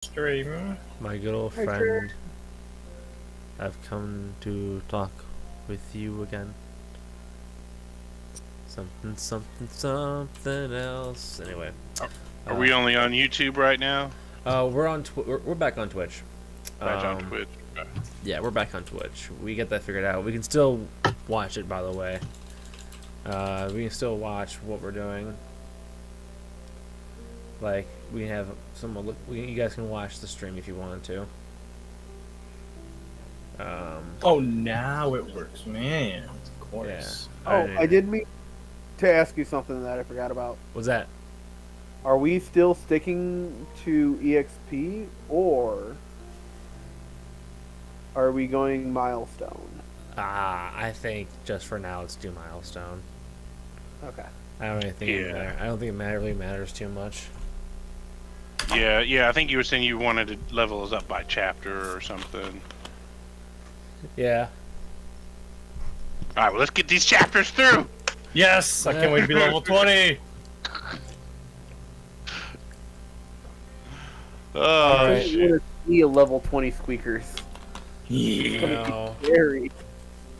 Stream. My good old Hi, sir. friend. I've come to talk with you again. Something, something, something else. Anyway. Are we only on YouTube right now? We're back on Twitch. Back on Twitch. Yeah, we're back on Twitch. We get that figured out. We can still watch it, by the way. We can still watch what we're doing. Like, we have someone look. You guys can watch the stream if you wanted to. Oh, now it works, man. Of course. Yeah. I did mean to ask you something that I forgot about. What's that? Are we still sticking to EXP, or are we going milestone? I think just for now, let's do milestone. Okay. I don't really think it matters. I don't think it really matters too much. Yeah. I think you were saying you wanted to level us up by chapter or something. Yeah. All right. Well, let's get these chapters through. Yes, I can't wait to be level 20. Oh I shit! want to see a level 20 squeakers. Yeah. No. Scary.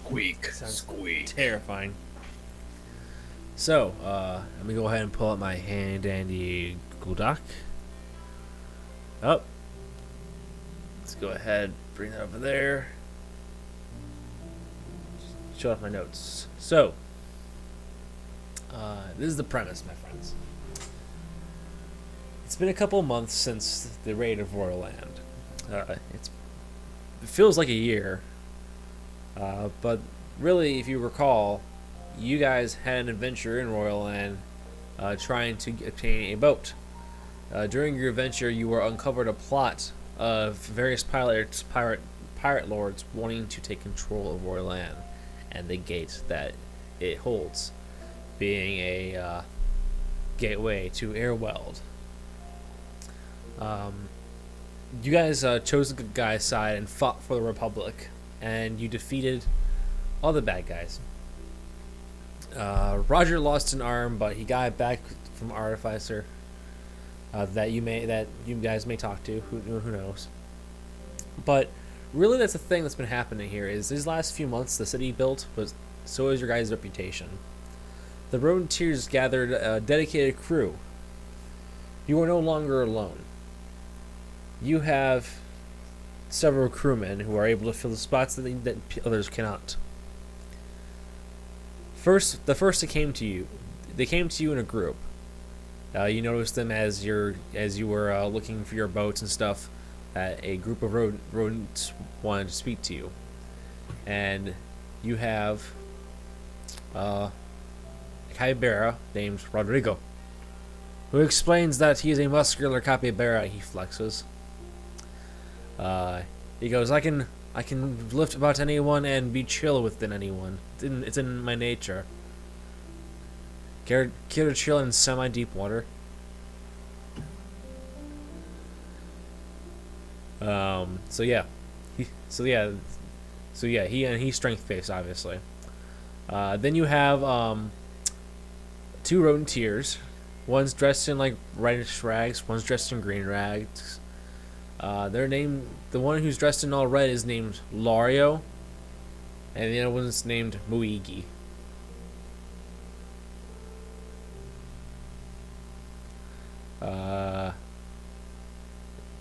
Squeak. Sounds Squeak. terrifying. So, let me go ahead and pull up my handy dandy Google Doc. Oh. Let's go ahead, bring that over there. Show off my notes. So, this is the premise, my friends. It's been a couple months since the raid of Royal Land. It feels like a year, but really, if you recall, you guys had an adventure in Royal Land trying to obtain a boat. During your adventure, you were uncovered a plot of various pirate lords wanting to take control of Royal Land and the gate that it holds, being a gateway to Airweld. You guys chose the good guy's side and fought for the Republic, and you defeated all the bad guys. Roger lost an arm, but he got it back from Artificer. That you guys may talk to. Who knows? But really, that's the thing that's been happening here. Is these last few months the city built, but so is your guys' reputation. The Rodenteers gathered a dedicated crew. You are no longer alone. You have several crewmen who are able to fill the spots that others cannot. The first that came to you, they came to you in a group. You noticed them as you were looking for your boats and stuff. A group of rodents wanted to speak to you, and you have a capybara named Rodrigo, who explains that he is a muscular capybara. He flexes. He goes, I can lift about anyone and be chill within anyone. It's in my nature. Care to chill in semi-deep water? So yeah, he's strength-based, obviously. Then you have two Rodenteers. One's dressed in like reddish rags. One's dressed in green rags. The one who's dressed in all red is named Lario, and the other one's named Muigi.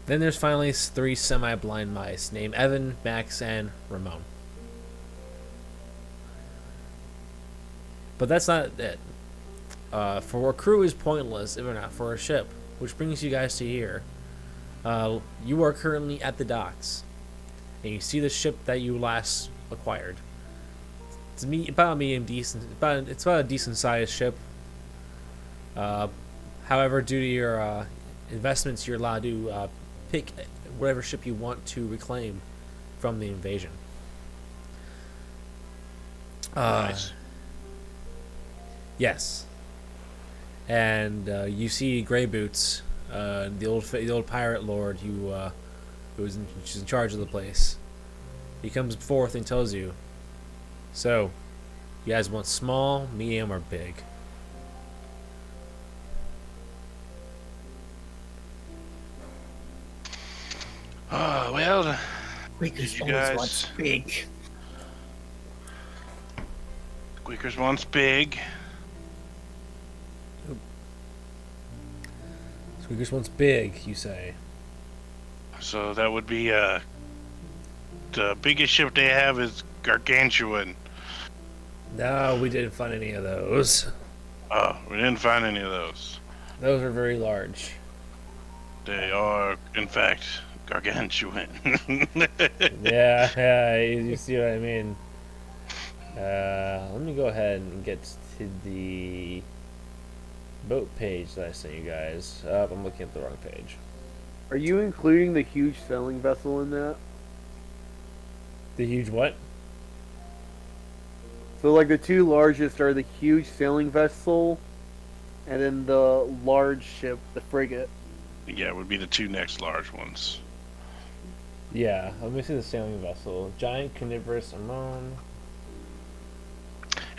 Then there's finally three semi-blind mice named Evan, Max, and Ramon. But that's not it. For a crew is pointless if not for a ship, which brings you guys to here. You are currently at the docks, and you see the ship that you last acquired. It's about a medium decent. It's about a decent sized ship. However, due to your investments, you're allowed to pick whatever ship you want to reclaim from the invasion. Nice. Yes. And you see Grey Boots, the old pirate lord who was in charge of the place. He comes forth and tells you, so, you guys want small, medium, or big? Well, Quakers you always guys- wants big. Squeakers wants big. Squeakers wants big, you say. So that would be the biggest ship they have is gargantuan. No, we didn't find any of those. Oh, we didn't find any of those. Those are very large. They are, in fact, gargantuan. Yeah, you see what I mean. Let me go ahead and get to the boat page that I sent you guys. I'm looking at the wrong page. Are you including the huge sailing vessel in that? The huge what? So, like, the two largest are the huge sailing vessel, and then the large ship, the frigate. Yeah, it would be the two next large ones. Yeah, let me see the sailing vessel. Giant carnivorous Amon.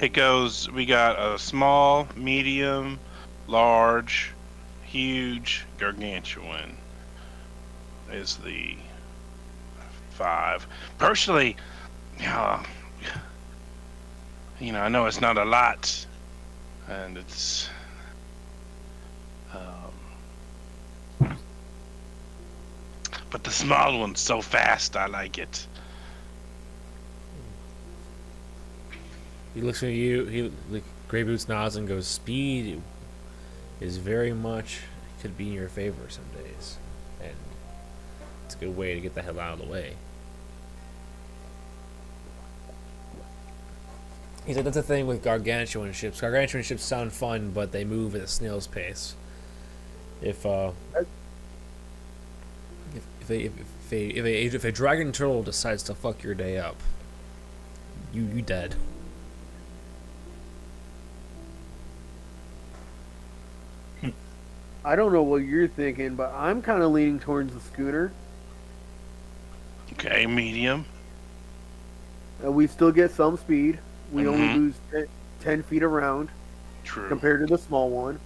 It goes, we got a small, medium, large, huge, gargantuan is the 5. Personally, I know it's not a lot, and it's but the small one's so fast, I like it. He looks at you. Grey Boots nods and goes, "Speed is very much could be in your favor some days, and it's a good way to get the hell out of the way." He said that's the thing with gargantuan ships. Gargantuan ships sound fun, but they move at a snail's pace. If a dragon turtle decides to fuck your day up, you dead. I don't know what you're thinking, but I'm kind of leaning towards the schooner. Okay, medium. We still get some speed. We only Mhm. lose 10 feet around True. compared to the small one.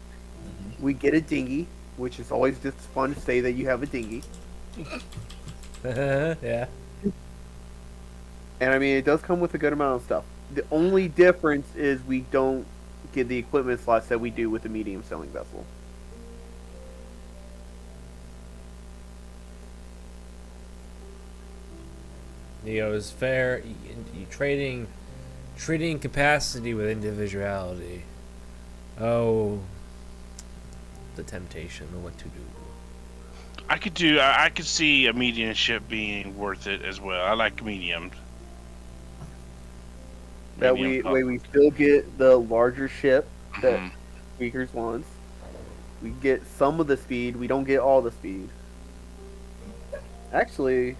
We get a dinghy, which is always just fun to say that you have a dinghy. Yeah. And I mean, it does come with a good amount of stuff. The only difference is we don't get the equipment slots that we do with the medium sailing vessel. Is fair. You trading capacity with individuality. Oh, the temptation of what to do. I could see a medium ship being worth it as well. I like medium. That Medium we still get the larger ship that Mhm. Speakers wants. We get some of the speed. We don't get all the speed. Actually,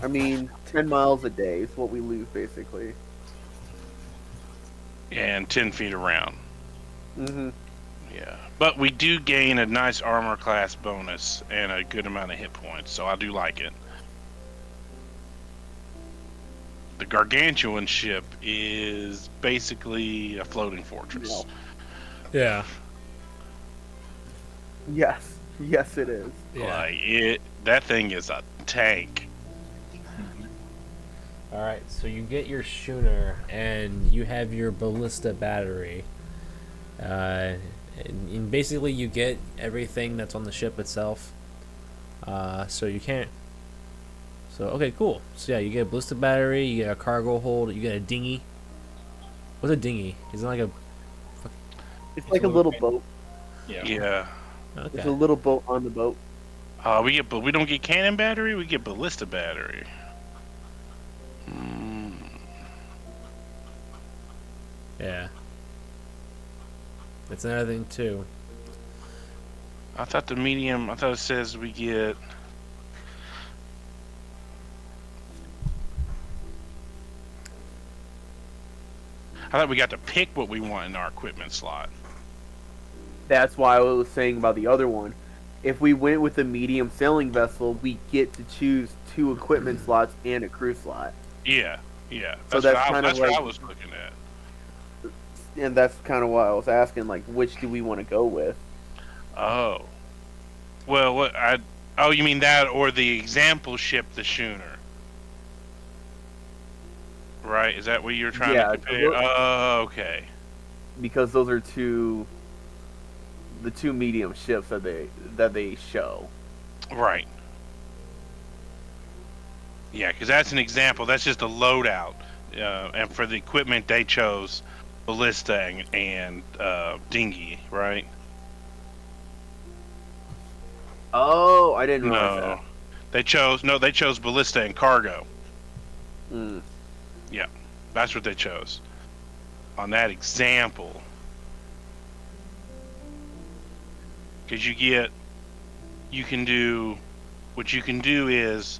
I mean, 10 miles a day is what we lose, basically. And 10 feet around. Mm-hmm. Yeah. But we do gain a nice armor class bonus and a good amount of hit points, so I do like it. The gargantuan ship is basically a floating fortress. Yeah. Yes. Yes, it is. Like that thing is a tank. All right. So you get your schooner and you have your ballista battery. And basically you get everything that's on the ship itself. So you can't. So okay, cool. So yeah, you get a ballista battery, you get a cargo hold, you get a dinghy. What's a dinghy? Is it like a? It's like a little boat. Yeah. Okay. It's a little boat on the boat. But we don't get cannon battery. We get ballista battery. Yeah. That's another thing too. I thought it says we get. I thought we got to pick what we want in our equipment slot. That's why I was saying about the other one. If we went with the medium sailing vessel, we get to choose 2 equipment slots and a crew slot. Yeah, yeah. So That's, that's kind of what I like- was looking at. And that's kind of why I was asking, like, which do we want to go with? Oh, Well, what I? Oh, you mean that, or the example ship, the schooner? Right? Is that what you're trying to Yeah, compare? Oh, okay. because those are the two medium ships that they show. Right. Yeah, because that's an example. That's just a loadout, and for the equipment they chose, ballista and dinghy, right? Oh, I didn't realize No, they chose ballista and cargo. that. Mm. Yeah, that's what they chose on that example. Because you can do, what you can do is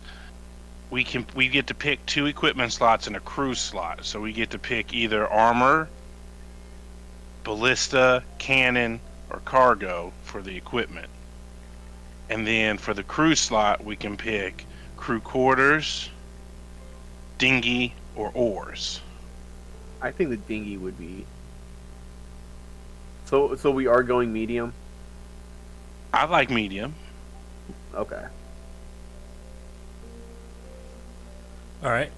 we get to pick 2 equipment slots and a crew slot. So we get to pick either armor, ballista, cannon, or cargo for the equipment. And then for the crew slot, we can pick crew quarters, dinghy, or oars. I think the dinghy would be. So we are going medium. I like medium. Okay. All right.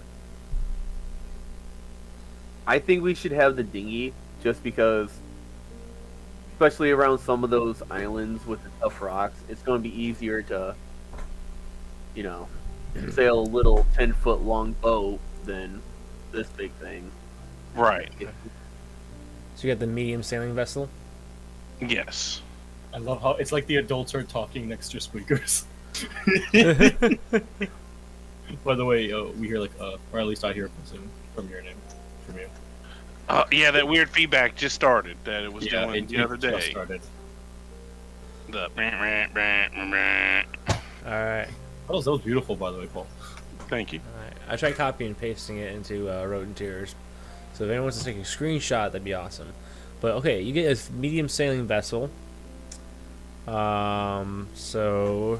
I think we should have the dinghy just because, especially around some of those islands with the tough rocks, it's going to be easier to, you know, sail a little 10-foot long boat than this big thing. Right. So you got the medium sailing vessel. Yes. I love how it's like the adults are talking next to squeakers. By the way, we hear or at least I hear from your name, from you. Yeah, that weird feedback just started that it was Yeah, doing the other just day. started. The All right. Oh, that was beautiful, by the way, Paul. Thank you. All right. I tried copying and pasting it into Rodenteers. So if anyone wants to take a screenshot, that'd be awesome. But okay, you get a medium sailing vessel. So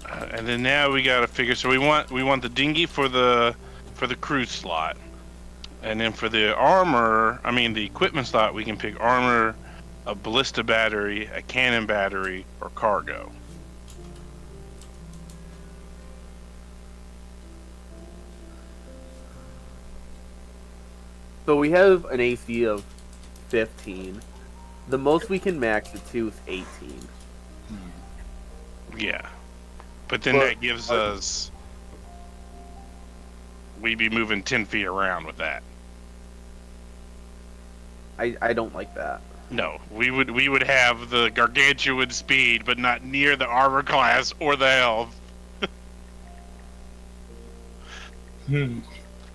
And then now we gotta figure. So we want the dinghy for the crew slot, and then for the armor, the equipment slot, we can pick armor, a ballista battery, a cannon battery, or cargo. So we have an AC of 15. The most we can max it to is 18. Yeah, but then Well, that gives us. We'd be moving 10 feet around with that. I don't like that. No, we would have the gargantuan speed, but not near the armor class or the health.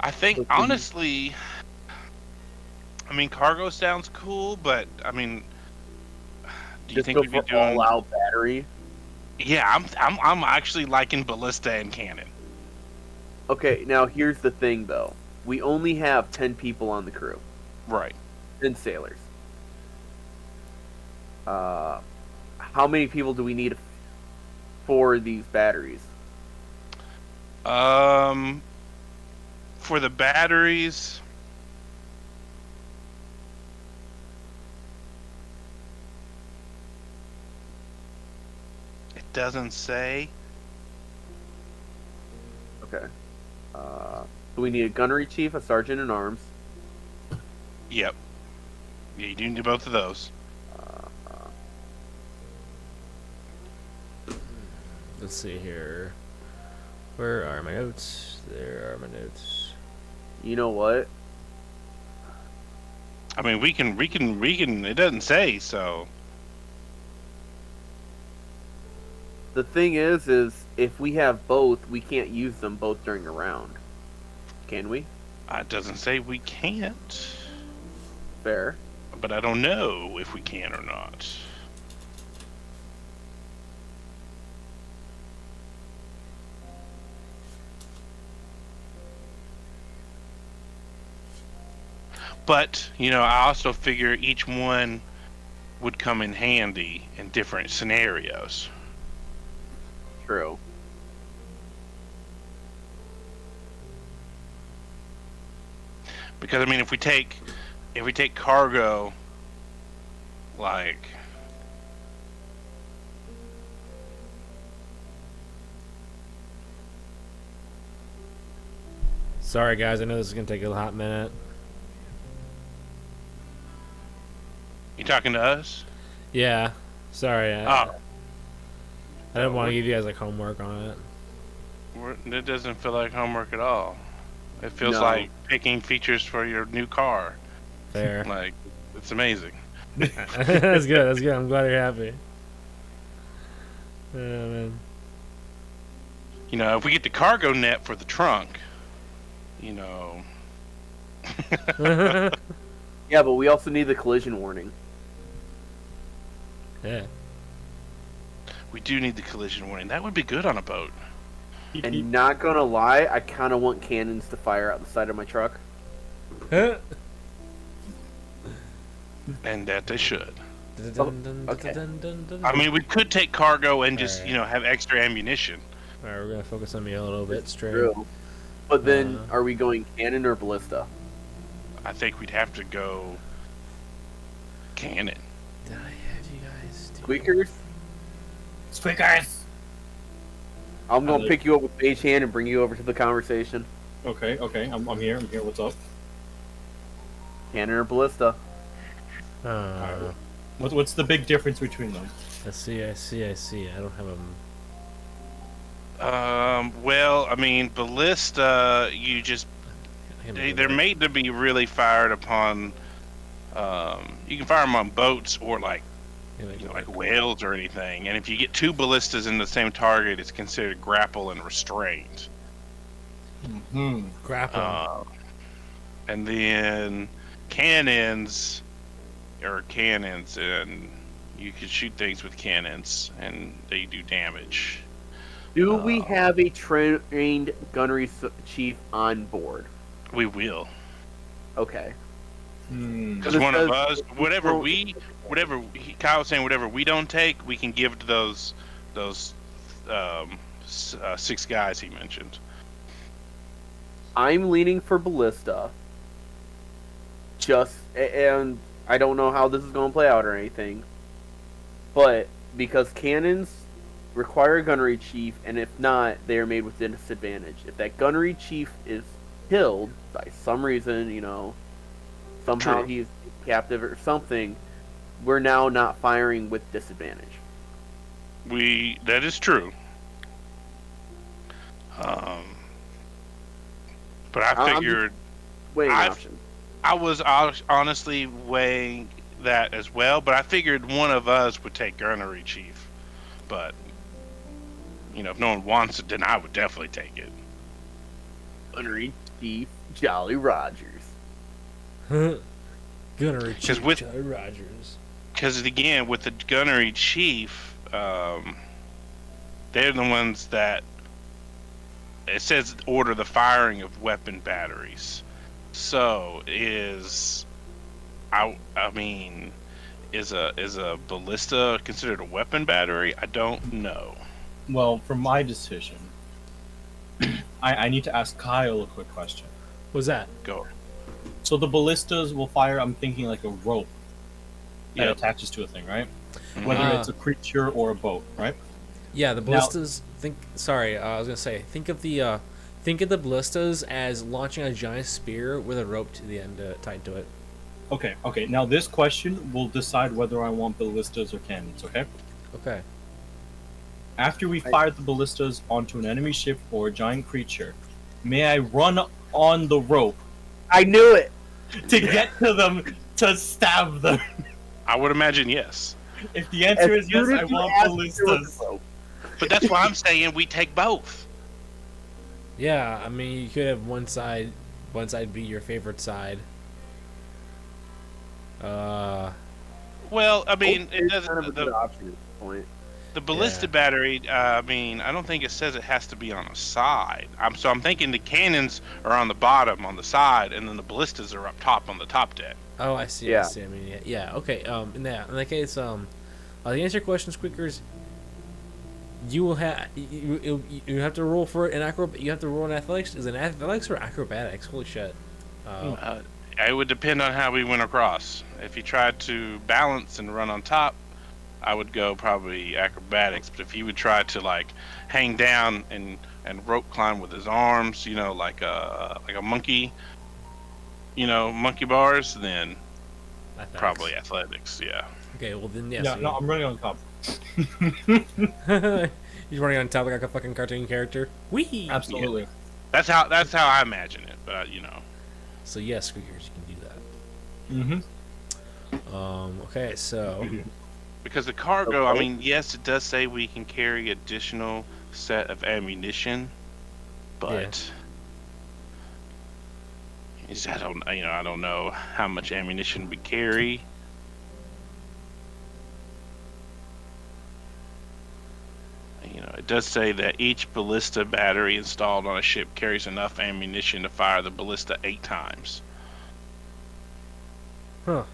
I think honestly, cargo sounds cool, but do you Just think go we'd be for doing? all-out battery. Yeah, I'm actually liking ballista and cannon. Okay, now here's the thing, though. We only have 10 people on the crew. Right. 10 sailors. How many people do we need for these batteries? For the batteries, it doesn't say. Okay. So we need a gunnery chief, a sergeant in arms. Yep. Yeah, you do need both of those. let's see here. Where are my notes? There are my notes. You know what? We can. It doesn't say so. The thing is if we have both, we can't use them both during a round. Can we? It doesn't say we can't, Fair. but I don't know if we can or not. But, I also figure each one would come in handy in different scenarios. True. Because if we take cargo, like Sorry, guys. I know this is gonna take a hot minute. You talking to us? Yeah. Sorry. Oh, I didn't want to give you guys like homework on it. it doesn't feel like homework at all. It feels No. like picking features for your new car. Fair. Like, it's amazing. That's good. That's good. I'm glad you're happy. Yeah, man. You know, if we get the cargo net for the trunk, you know. Yeah, but we also need the collision warning. Yeah. We do need the collision warning. That would be good on a boat. And not gonna lie, I kind of want cannons to fire out the side of my truck. And that they should. okay. I mean, we could take cargo and just, Alright. you know, have extra ammunition. All right, we're gonna focus on me a little bit straight. True. But then, Uh. are we going cannon or ballista? I think we'd have to go cannon. Did I have you guys do? Squeakers? Squeakers. I'm gonna Hello. pick you up with Mage Hand and bring you over to the conversation. Okay, I'm here. I'm here. What's up? Cannon or ballista? What's the big difference between them? I see. I don't have them. Well, I mean, ballista, you just they're made to be really fired upon. You can fire them on boats or like whales or anything. And if you get two ballistas in the same target, it's considered grapple and restraint. Hmm. grapple. And then cannons are cannons, and you can shoot things with cannons, and they do damage. Do we have a trained gunnery chief on board? We will. Okay. Hmm. Because it one of says- us, Kyle was saying, whatever we don't take, we can give to those 6 guys he mentioned. I'm leaning for ballista. And I don't know how this is going to play out or anything. But because cannons require a gunnery chief, and if not, they are made with disadvantage. If that gunnery chief is killed by some reason, somehow True. he's captive or something, we're now not firing with disadvantage. That is true. But I I'm figured Weighing I've- options. I was honestly weighing that as well, but I figured one of us would take gunnery chief. But if no one wants it, then I would definitely take it. Gunnery chief Jolly Rogers. Gunnery Chief with- Jolly Rogers. Because again, with the gunnery chief, they're the ones that it says order the firing of weapon batteries. So is a ballista considered a weapon battery? I don't know. Well, for my decision, I need to ask Kyle a quick question. What's that? Go. So the ballistas will fire, I'm thinking, like a rope that Yep. attaches to a thing, right? Mhm. Whether Ah. it's a creature or a boat, right? Yeah, the ballistas. I was gonna say. Think of the ballistas as launching a giant spear with a rope to the end tied to it. Okay. Now this question will decide whether I want ballistas or cannons, okay? Okay. After we fire the ballistas onto an enemy ship or a giant creature, may I run on the rope I knew it! to get to them to stab them? I would imagine yes. If the answer is yes, soon I as you want asked me to ballistas. rope. But that's why I'm saying we take both. Yeah, I mean, you could have one side be your favorite side. Well, I mean, it It's doesn't. kind of a good option at this point. The ballista Yeah. battery, I don't think it says it has to be on a side. I'm thinking the cannons are on the bottom, on the side, and then the ballistas are up top on the top deck. Oh, I see. Yeah. I see. I mean, yeah. Okay. In that case, to answer your question, Squeakers, you will have you have to roll for an You have to roll an athletics. Is it athletics or acrobatics? Holy shit. It would depend on how we went across. If you tried to balance and run on top, I would go probably acrobatics. But if he would try to like hang down and rope climb with his arms, like a monkey, monkey bars, then probably athletics. Yeah. Okay, well then Yeah, so no, I'm running on top. He's running on top like a fucking cartoon character. Whee! Absolutely. That's how I imagine it. But So yes, Squeakers, you can do that. Okay, so because the cargo, I Okay. mean, yes, it does say we can carry additional set of ammunition, but I don't know how much ammunition we carry. It does say that each ballista battery installed on a ship carries enough ammunition to fire the ballista 8 times. huh.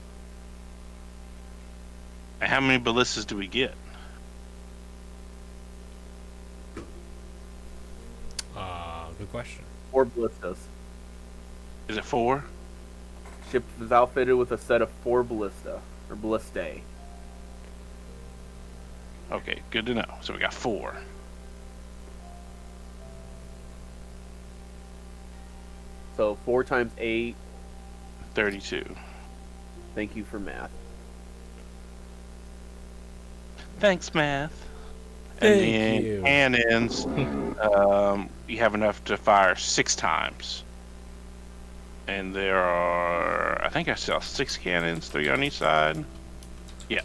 And how many ballistas do we get? Good question. 4 ballistas. Is it 4? Ship is outfitted with a set of 4 ballista or ballistae. Okay, good to know. So we got 4. So 4 times 8. 32. Thank you for math. Thanks, math. Thank And then you. cannons, you have enough to fire 6 times. And there are, I think I saw 6 cannons, 3 on each side. Yeah.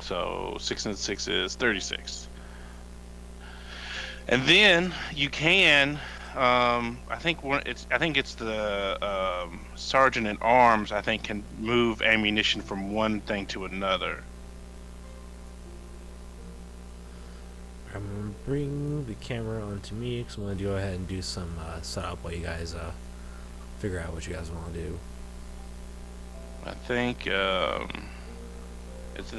So 6 and 6 is 36. And then you can, I think it's the sergeant at arms. I think can move ammunition from one thing to another. I'm gonna bring the camera onto me because I'm gonna go ahead and do some setup while you guys figure out what you guys want to do. I think it's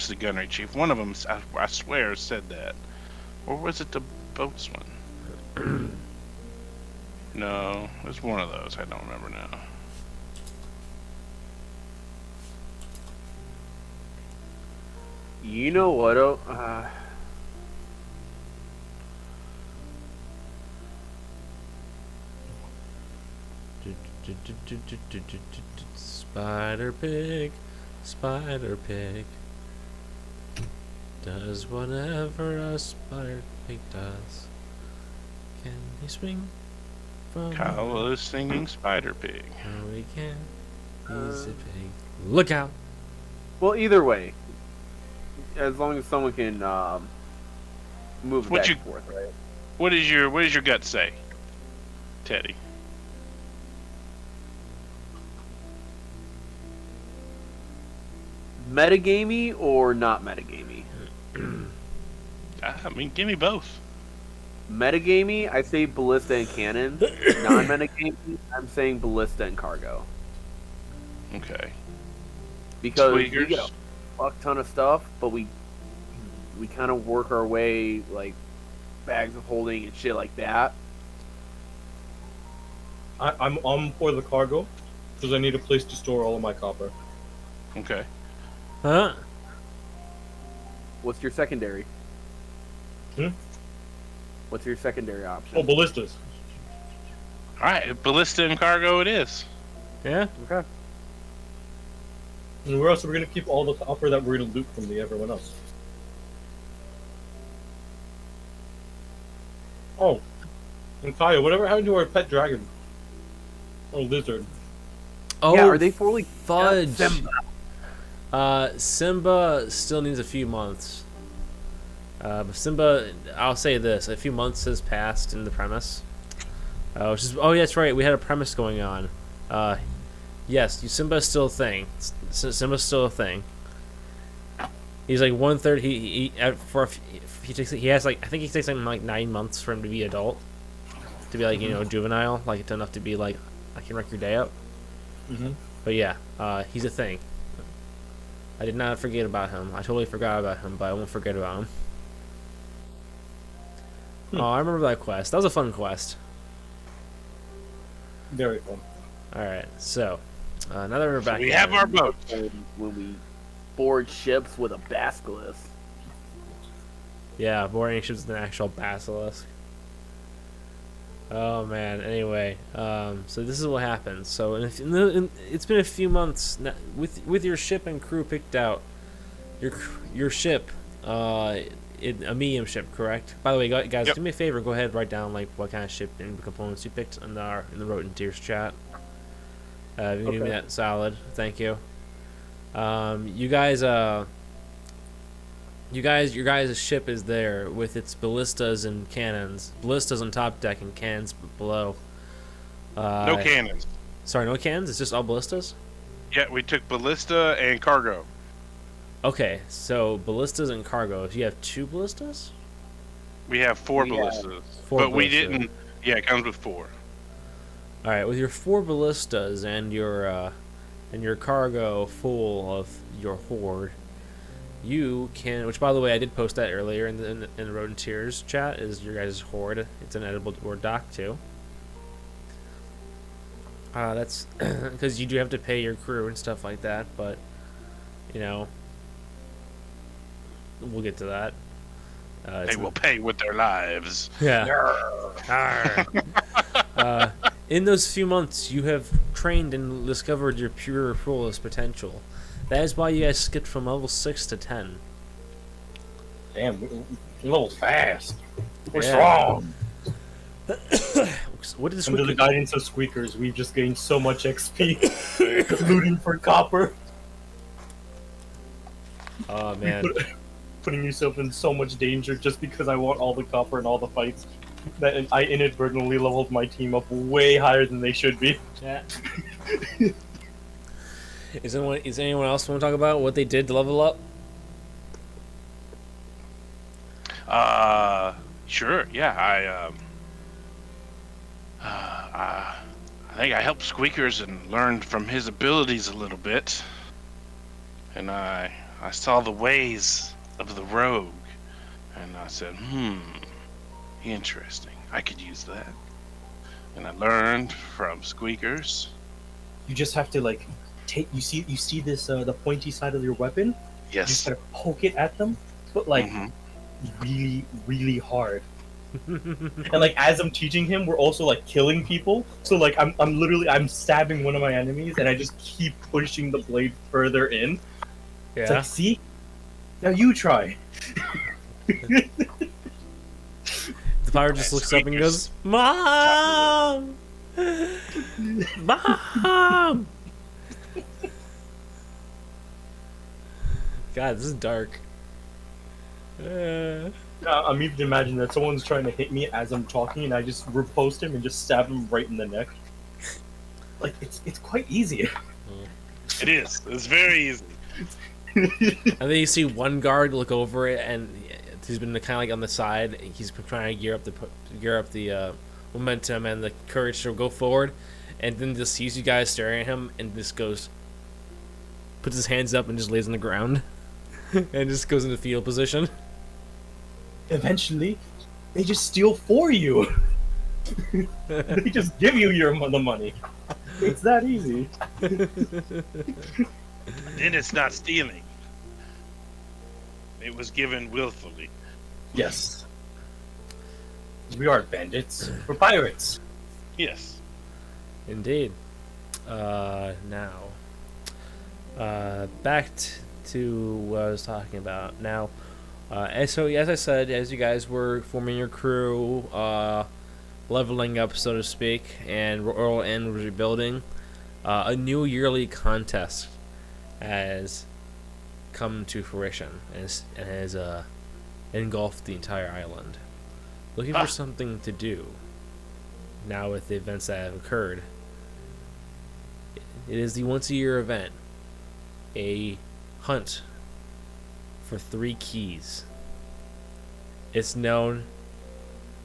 the gunnery chief. One of them, I swear, said that. Or was it the boatswain? No, it was one of those. I don't remember now. You know what? Spider pig, spider pig, does whatever a spider pig does. Can he swing from? Kyle is singing Spider Pig. No, he can. He's a pig. Look out! Well, either way, as long as someone can move What back you- and forth, right? What does your gut say, Teddy? Metagamey or not metagamey? I mean, give me both. Metagamey, I say ballista and cannon. Non-metagamey, I'm saying ballista and cargo. Okay. Because we Tweakers? get a fuck ton of stuff, but we kind of work our way like bags of holding and shit like that. I'm for the cargo because I need a place to store all of my copper. Okay. Huh? What's your secondary? Hmm? What's your secondary option? Oh, ballistas. All right, ballista and cargo it is. Yeah? Okay. And where else are we gonna keep all the copper that we're gonna loot from everyone else? Oh, and Kaya, whatever happened to our pet dragon? Or lizard? Oh, Yeah, are they fully fudge? Simba. Simba still needs a few months. But Simba, I'll say this: a few months has passed in the premise. Which is, oh, yeah, that's right. We had a premise going on. Yes, Simba is still a thing. Simba's still a thing. He's like 1/3. He has like, I think he takes like 9 months for him to be adult, to be like juvenile, like enough to be like I can wreck your day up. Mm-hmm. But yeah, he's a thing. I did not forget about him. I totally forgot about him, but I won't forget about him. Oh, I remember that quest. That was a fun quest. Very fun. Alright, so Now that we're back, We have in, our boat. When we board ships with a basilisk. Yeah, boarding ships with an actual basilisk. Oh man. Anyway, so this is what happens. So it's been a few months now, with your ship and crew picked out. Your ship, a medium ship, correct? By the way, guys, Yep. do me a favor. Go ahead, write down like what kind of ship and components you picked in the Rodenteers chat. If you can do me that solid, thank you. You guys, your guys' ship is there with its ballistas and cannons. Ballistas on top deck and cannons below. No cannons. Sorry, no cannons. It's just all ballistas. Yeah, we took ballista and cargo. Okay, so ballistas and cargo. If you have 2 ballistas. We have 4 We have ballistas. 4 but we ballistas. didn't. Yeah, it comes with 4. All right, with your 4 ballistas and your cargo full of your horde, you can. Which, by the way, I did post that earlier in the Rodenteers chat. Is your guys' horde? It's an edible or dock too. That's because you do have to pay your crew and stuff like that, but you know, we'll get to that. They will pay with their lives. Yeah. In those few months, you have trained and discovered your pure fullest potential. That is why you guys skipped from level 6 to 10. Damn, we're a little fast. We're Yeah. strong. What did Under the Squeaker... guidance of Squeakers, we've just gained so much XP. Looting for copper. Oh, man. Putting yourself in so much danger just because I want all the copper and all the fights. That I inadvertently leveled my team up way higher than they should be. Yeah. Is anyone else want to talk about what they did to level up? Sure. Yeah, I think I helped Squeakers and learned from his abilities a little bit. And I saw the ways of the rogue, and I said, interesting. I could use that. And I learned from Squeakers. You just have to like take. You see this the pointy side of your weapon. You just Yes. gotta poke it at them, but like really, really hard. And like as I'm teaching him, we're also like killing people. So like I'm literally stabbing one of my enemies, and I just keep pushing the blade further in. It's Yeah. like, see, now you try. The pirate just looks up and goes, "Mom! Mom!" God, this is dark. I'm even imagining that someone's trying to hit me as I'm talking, and I just riposte him and just stab him right in the neck. Like it's quite easy. It is. It's very easy. And then you see one guard look over it, and he's been kind of like on the side. He's been trying to gear up the momentum and the courage to go forward, and then just sees you guys staring at him, and just puts his hands up and just lays on the ground, and just goes into fetal position. Eventually, they just steal for you. They just give you the money. It's that easy. Then it's not stealing. It was given willfully. Yes. We are bandits. We're pirates. Yes. Indeed. Now, back to what I was talking about. Now, so as I said, as you guys were forming your crew, leveling up, so to speak, and Royal End was rebuilding, a new yearly contest has come to fruition and has engulfed the entire island. Looking for something to do now with the events that have occurred. It is the once-a-year event, a hunt for 3 keys. It's known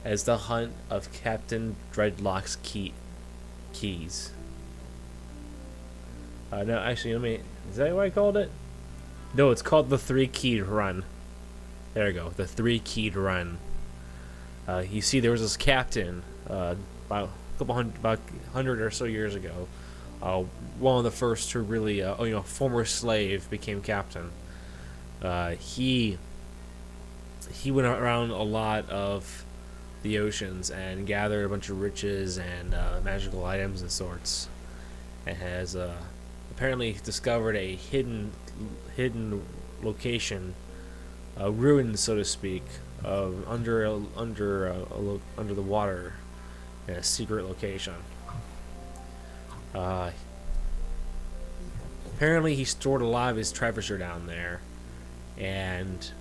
as the hunt of Captain Dreadlock's keys. No, actually, is that what I called it? No, it's called the 3-keyed run. There we go, the 3-keyed run. You see, there was this captain about 100 or so years ago, one of the first to really, former slave became captain. He went around a lot of the oceans and gathered a bunch of riches and magical items and sorts, and has apparently discovered a hidden location, a ruin, so to speak, of under the water, in a secret location. Apparently, he stored a lot of his treasure down there, and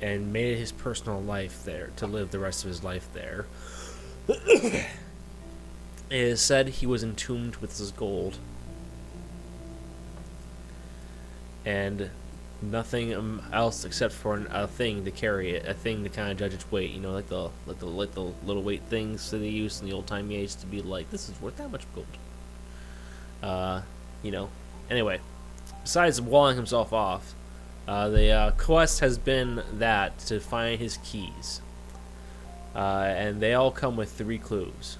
made it his personal life there to live the rest of his life there. It is said he was entombed with his gold, and nothing else except for a thing to carry it, a thing to kind of judge its weight. Like the little weight things that they used in the old timey age to be like, this is worth that much gold. Anyway, besides walling himself off, the quest has been that to find his keys, and they all come with 3 clues.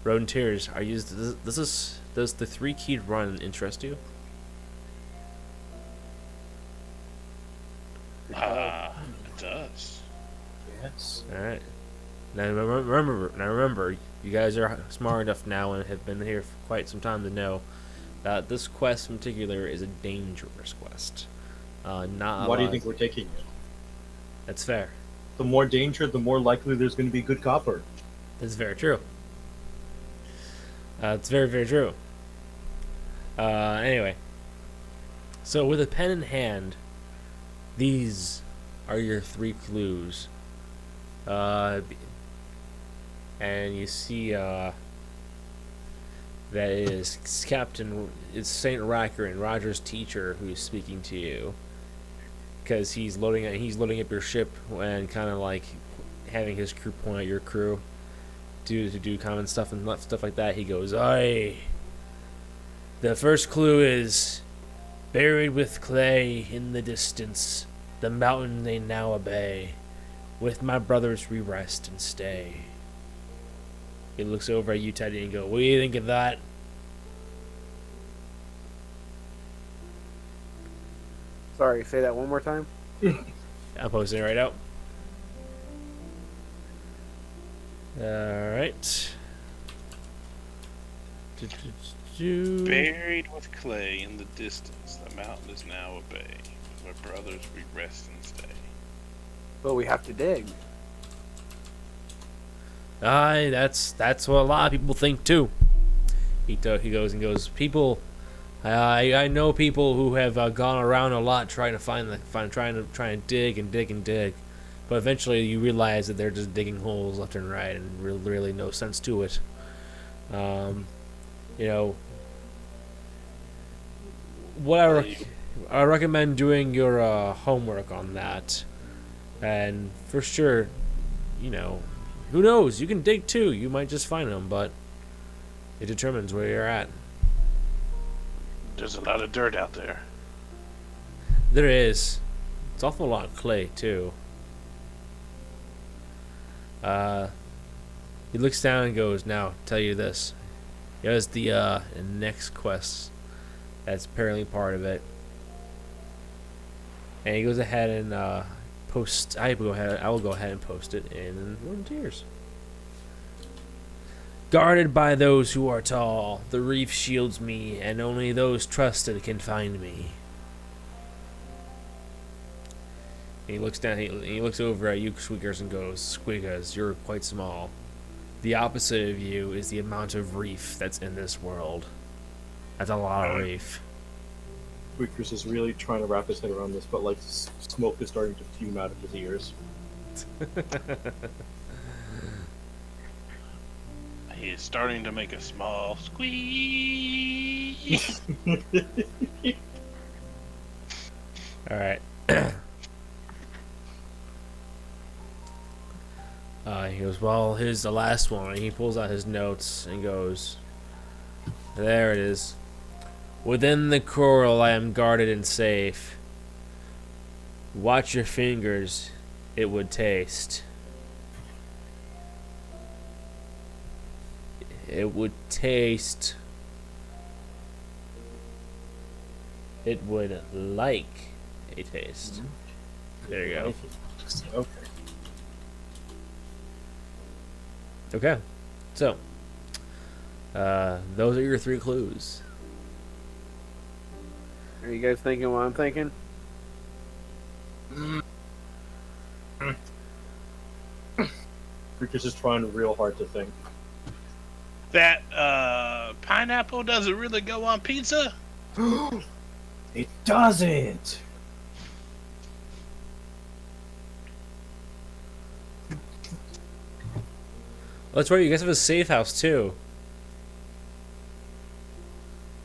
Rodenteers, does the 3-keyed run interest you? It does. Yes. All right. Now remember, you guys are smart enough now and have been here for quite some time to know that this quest in particular is a dangerous quest. Not. Why do you think we're taking it? That's fair. The more danger, the more likely there's going to be good copper. That's very true. It's very, very true. Anyway, so with a pen in hand, these are your 3 clues. And you see that it is Saint Racker, Roger's teacher, who's speaking to you, because he's loading up your ship and kind of like having his crew point at your crew to do common stuff and stuff like that. He goes, "Aye. The first clue is buried with clay in the distance. The mountain they now obey. With my brothers we rest and stay." He looks over at you, Teddy, and goes, "What do you think of that?" Sorry, say that one more time. I'm posting it right out. Alright. Buried with clay in the distance, the mountain is now a bay. With my brothers we rest and stay. But we have to dig. Aye, that's what a lot of people think too. He goes, people. I know people who have gone around a lot trying to dig and dig and dig, but eventually you realize that they're just digging holes left and right, and really no sense to it. What I recommend doing your homework on that, and for sure, who knows? You can dig too. You might just find them, but it determines where you're at. There's a lot of dirt out there. There is. It's an awful lot of clay too. He looks down and goes, "Now, tell you this. Here's the next quest. That's apparently part of it." And he goes ahead and post. I will go ahead and post it in Rodenteers. Guarded by those who are tall, the reef shields me, and only those trusted can find me. He looks down. He looks over at you, Squeakers, and goes, "Squeakers, you're quite small. The opposite of you is the amount of reef that's in this world. That's a lot of reef." Squeakers is really trying to wrap his head around this, but like smoke is starting to fume out of his ears. He is starting to make a small squeeze. All right. He goes, "Well, here's the last one." He pulls out his notes and goes, "There it is. Within the coral I am guarded and safe. Watch your fingers, it would taste. it would taste. It would like a taste. There you go. Okay. Okay, so those are your 3 clues. Are you guys thinking what I'm thinking? Freaker's just trying real hard to think. That pineapple doesn't really go on pizza. It doesn't. Oh, that's right. You guys have a safe house too.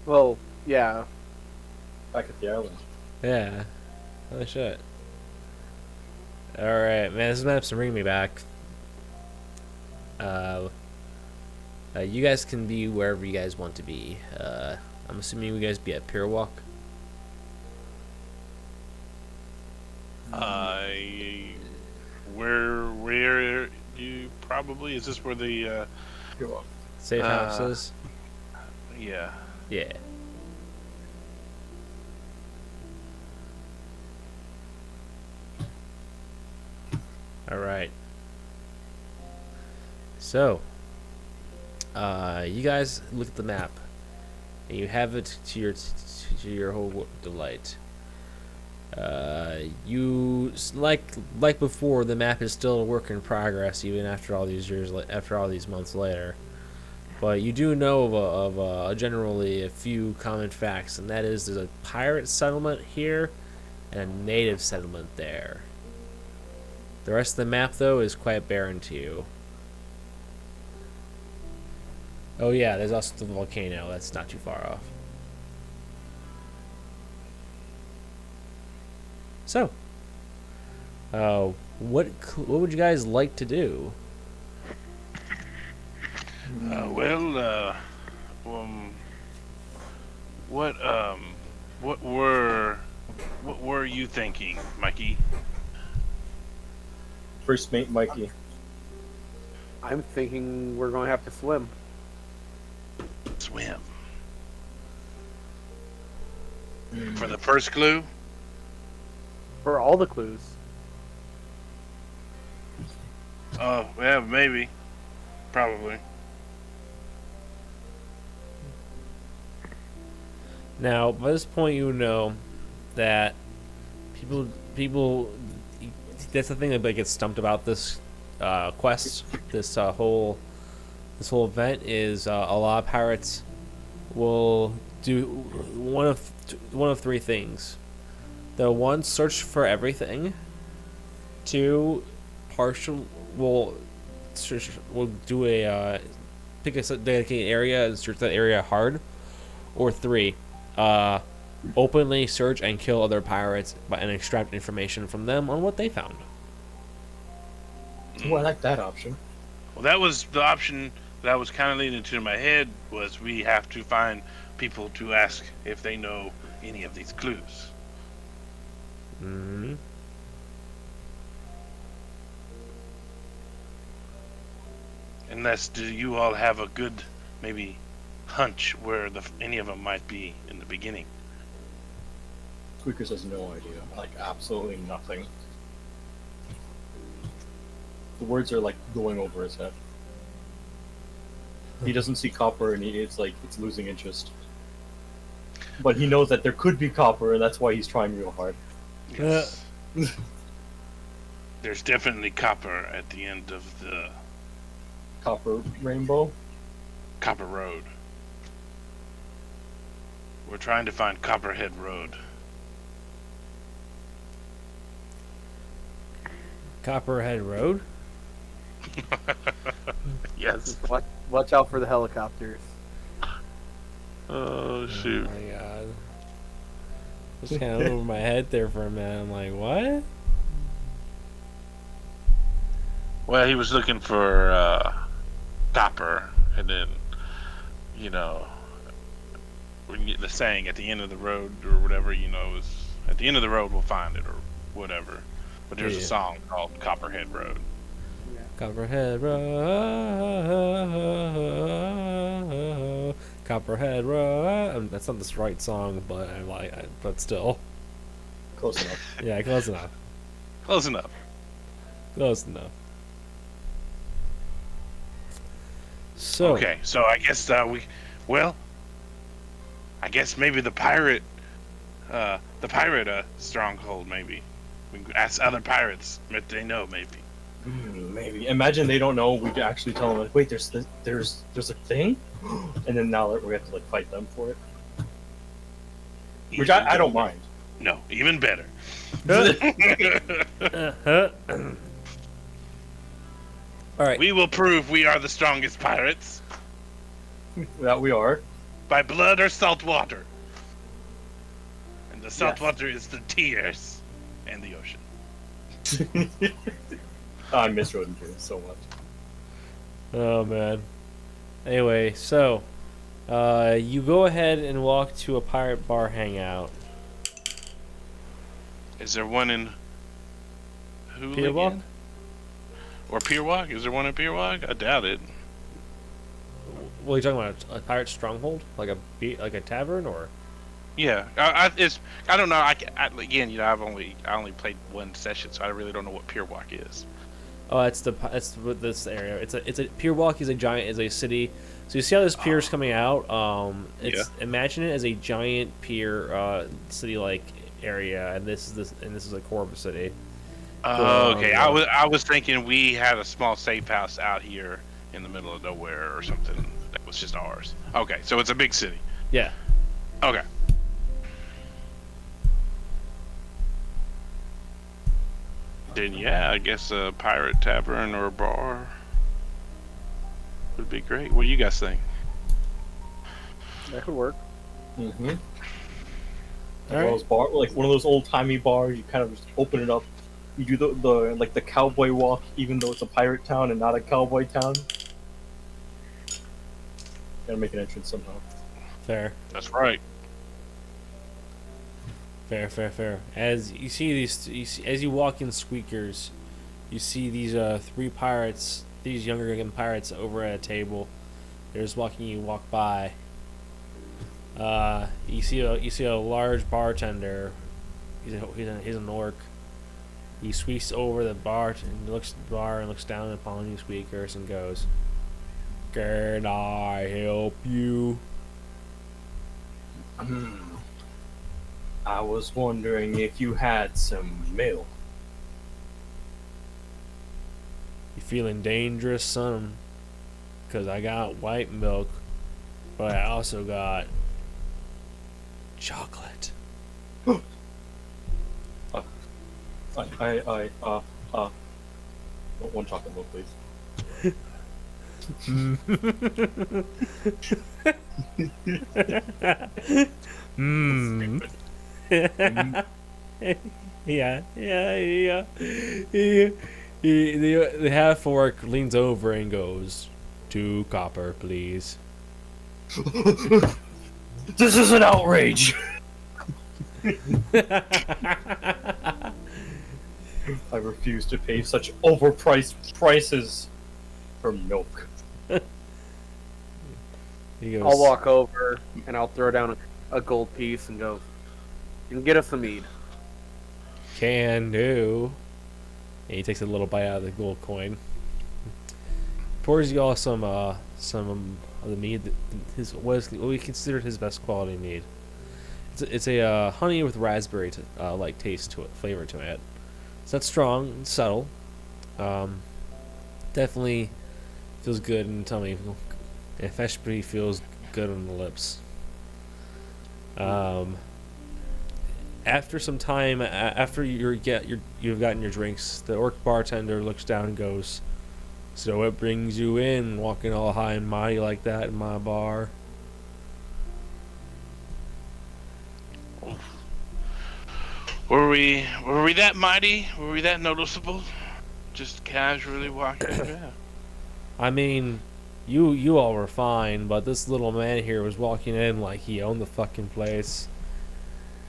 Well, yeah. Back at the island. Yeah. Holy shit. All right, man. This map's bringing me back. You guys can be wherever you guys want to be. I'm assuming you guys be at Pier Walk. Where you probably is this where the You're welcome. Safe house is? yeah. Yeah. All right. So, you guys look at the map, and you have it to your whole delight. You like before, the map is still a work in progress, even after all these years, after all these months later. But you do know of generally a few common facts, and that is there's a pirate settlement here and a native settlement there. The rest of the map, though, is quite barren to you. Oh yeah, there's also the volcano. That's not too far off. So, what would you guys like to do? What were you thinking, Mikey? First mate Mikey. I'm thinking we're going to have to swim. Swim. For the first clue? For all the clues. Oh, yeah, maybe. Probably. Now, by this point, you know that people. That's the thing that gets stumped about this quest. This whole event is a lot of pirates will do one of 3 things. They'll, 1, search for everything. 2, will do a pick a dedicated area and search that area hard. Or 3, openly search and kill other pirates and extract information from them on what they found. Oh, I like that option. Well, that was the option that was kind of leading to my head, was we have to find people to ask if they know any of these clues. Mm-hmm. Unless, do you all have a good, maybe, hunch where any of them might be in the beginning? Squeakers has no idea. Like, absolutely nothing. The words are, like, going over his head. He doesn't see copper, and it's losing interest. But he knows that there could be copper, and that's why he's trying real hard. Yes. There's definitely copper at the end of the Copper rainbow? Copper Road. We're trying to find Copperhead Road. Copperhead Road? Yes. Watch out for the helicopters. Oh, shoot. Oh my god. Just kind of over my head there for a minute. I'm like, what? Well, he was looking for copper, and then, the saying at the end of the road or whatever, is at the end of the road we'll find it or whatever. But there's a song called Copperhead Road. Copperhead Row. Copperhead Row. That's not the right song, but but still. Close enough. Yeah, close enough. Close enough. Close enough. So Okay, so I guess I guess maybe the pirate stronghold, maybe. We can ask other pirates if they know, maybe. Maybe. Imagine they don't know. We could actually tell them, like, wait, there's a thing, and then now we have to like fight them for it. Which I don't mind. No, even better. all right. We will prove we are the strongest pirates That we are. by blood or salt water. And the salt water is the tears and the ocean. I miss Rodenteers so much. Oh man. Anyway, so you go ahead and walk to a pirate bar hangout. Is there one in Hula Pier Walk? again? Or Pier Walk? Is there one in Pier Walk? I doubt it. What are you talking about? A pirate stronghold, like a tavern, or? Yeah, I don't know. Again, you know, I only played one session, so I really don't know what Pier Walk is. Oh, that's this area. It's a Pier Walk is a city. So you see how this pier is coming out? Imagine it as a giant pier, city like area, and this is a core of a city. Okay. I was thinking we had a small safe house out here in the middle of nowhere or something that was just ours. Okay, so it's a big city. Yeah. Okay. Then yeah, I guess a pirate tavern or a bar would be great. What do you guys think? That could work. Mm-hmm. All right. Those bar, like one of those old timey bars. You kind of just open it up. You do the cowboy walk, even though it's a pirate town and not a cowboy town. Gotta make an entrance somehow. Fair. That's right. Fair. As you see as you walk in Squeakers, you see these three pirates, these younger looking pirates over at a table. They're just watching you walk by. You see a large bartender. He's an orc. He sweeps over the bar and looks at the bar and looks down upon you Squeakers and goes, "Can I help you?" I was wondering if you had some milk. You feeling dangerous, son? 'Cause I got white milk, but I also got chocolate. One chocolate milk, please. Mmm. Yeah. The half orc leans over and goes, 2 copper, please. This is an outrage! I refuse to pay such overpriced prices for milk. He goes, I'll walk over and I'll throw down a gold piece and go, "And get us some mead." "Can do." And he takes a little bite out of the gold coin. Pours you all some of the mead. What we considered his best quality mead. It's a honey with raspberry like taste to it, flavor to it. It's not strong, it's subtle. Definitely feels good in the tummy. And especially feels good on the lips. After some time, after you've gotten your drinks, the orc bartender looks down and goes, "So what brings you in, walking all high and mighty like that in my bar?" Were we that mighty? Were we that noticeable? Just casually walking around. I mean, you all were fine, but this little man here was walking in like he owned the fucking place.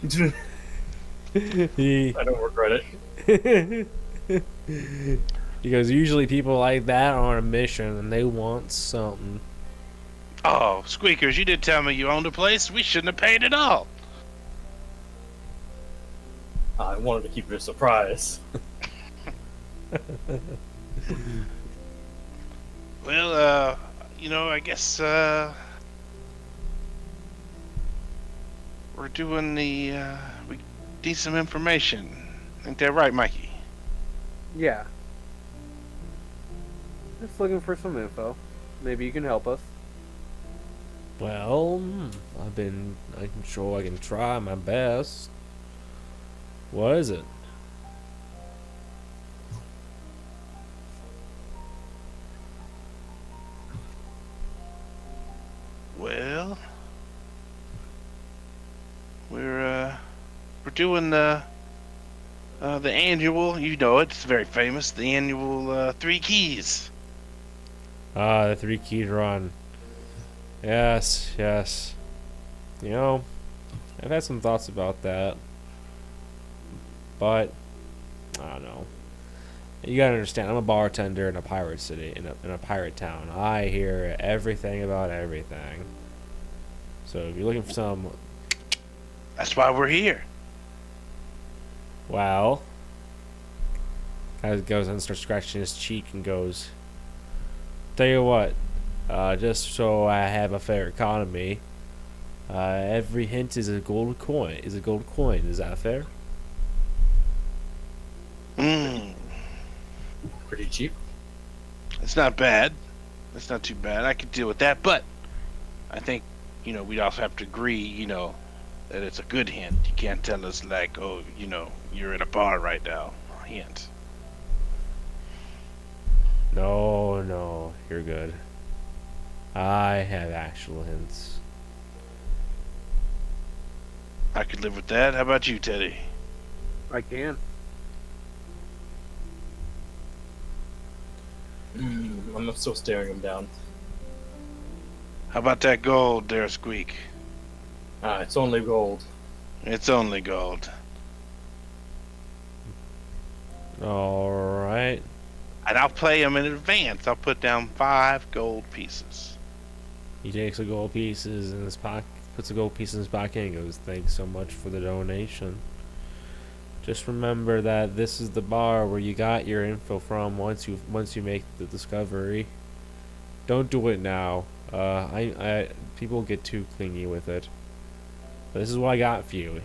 I don't regret it. Because usually people like that are on a mission and they want something. Oh, Squeakers, you did tell me you owned a place. We shouldn't have paid at all. I wanted to keep it a surprise. Well, I guess we're doing we need some information. Ain't that right, Mikey? Yeah. Just looking for some info. Maybe you can help us. Well, I'm sure I can try my best. What is it? Well, we're doing the annual. You know it, it's very famous. The annual Three Keys. The 3 Keys run. Yes, yes. You know, I've had some thoughts about that. But, I don't know. You gotta understand, I'm a bartender in a pirate city, in a pirate town. I hear everything about everything. So if you're looking for some, That's why we're here. well, guy goes and starts scratching his cheek and goes, tell you what, just so I have a fair economy, every hint is a gold coin. Is that fair? Mm, Pretty cheap. it's not bad. It's not too bad. I could deal with that, but I think we'd also have to agree, that it's a good hint. You can't tell us like, oh, you're at a bar right now. Hint. No, you're good. I have actual hints. I could live with that. How about you, Teddy? I can. I'm still staring him down. How about that gold there, Squeak? It's only gold. It's only gold. Alright. And I'll play them in advance. I'll put down 5 gold pieces. He takes the gold pieces in his pocket, puts the gold pieces in his pocket and goes, thanks so much for the donation. Just remember that this is the bar where you got your info from once you make the discovery. Don't do it now. People get too clingy with it. But this is what I got for you.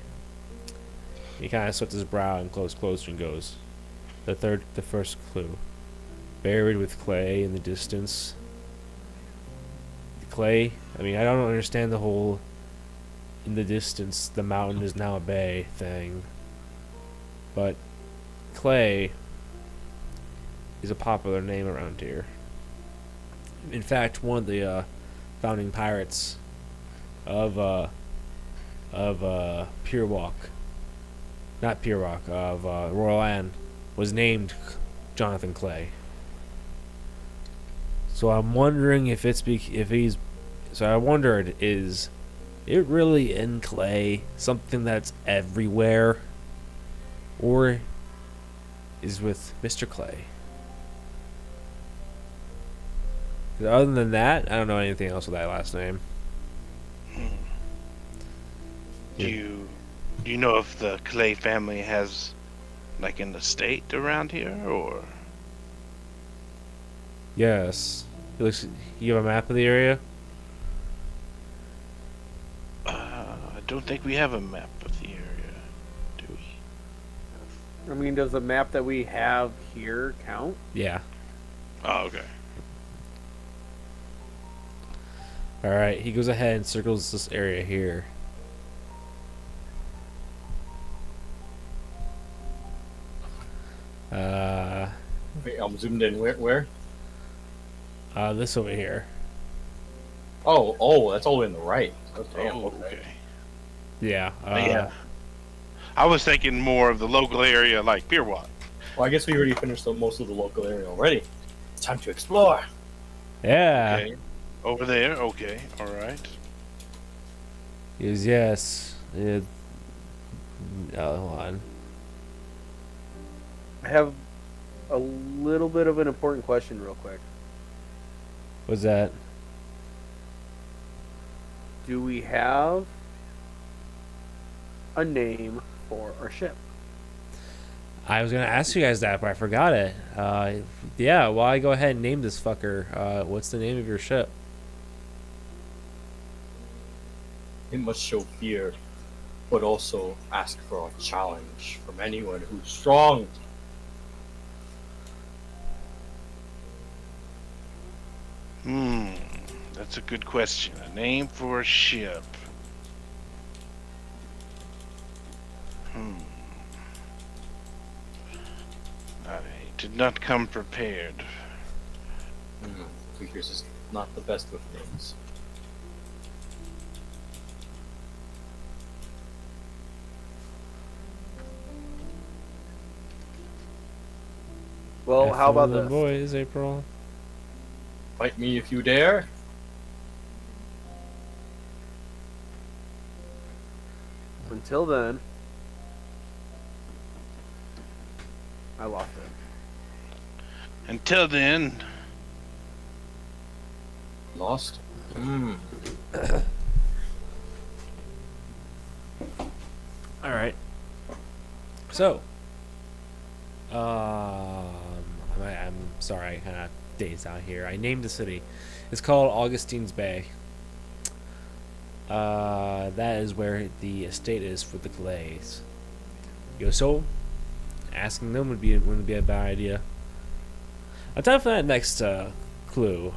He kind of sweats his brow and closer and goes, the first clue. Buried with clay in the distance. The clay, I don't understand the whole in the distance the mountain is now a bay thing. But clay is a popular name around here. In fact, one of the founding pirates of Pure Walk, not Pure Walk, of Royal Land, was named Jonathan Clay. So I'm wondering if he's. So I wondered, is it really in clay something that's everywhere, or is with Mr. Clay? 'Cause other than that, I don't know anything else with that last name. Do you know if the Clay family has like an estate around here, or? Yes. You have a map of the area? I don't think we have a map of the area, do we? Does the map that we have here count? Yeah. Oh, okay. Alright, he goes ahead and circles this area here. Wait, I'm zoomed in. Where? This over here. Oh, that's all the way on the right. Oh, damn. Oh, Okay. okay. Yeah. Yeah. I was thinking more of the local area, like Beerwalk. Well, I guess we already finished most of the local area already. It's time to explore. Yeah. Okay. Over there. Okay. All right. Yes. Hold on. I have a little bit of an important question, real quick. What's that? Do we have a name for our ship? I was gonna ask you guys that, but I forgot it. Yeah, well, I go ahead and name this fucker. What's the name of your ship? It must show fear, but also ask for a challenge from anyone who's strong. That's a good question. A name for a ship. I did not come prepared. Figures is not the best with names. Well, how about the this? boys, April? Fight me if you dare. Until then, I lost it. Until then, Lost? All right. So, I'm sorry, I kind of dazed out here. I named the city. It's called Augustine's Bay. That is where the estate is for the Clays. So asking them wouldn't be a bad idea. Time for that next clue.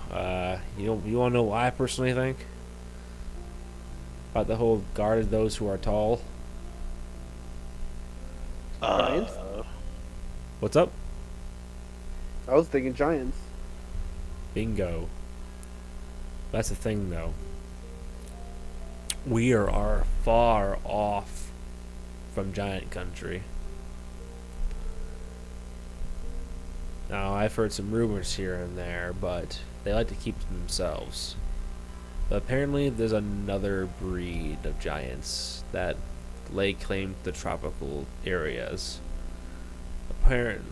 You want to know why I personally think about the whole guard of those who are tall? Giants? What's up? I was thinking giants. Bingo. That's the thing, though. We are far off from giant country. Now, I've heard some rumors here and there, but they like to keep to themselves. But apparently, there's another breed of giants that lay claim to the tropical areas. Apparently,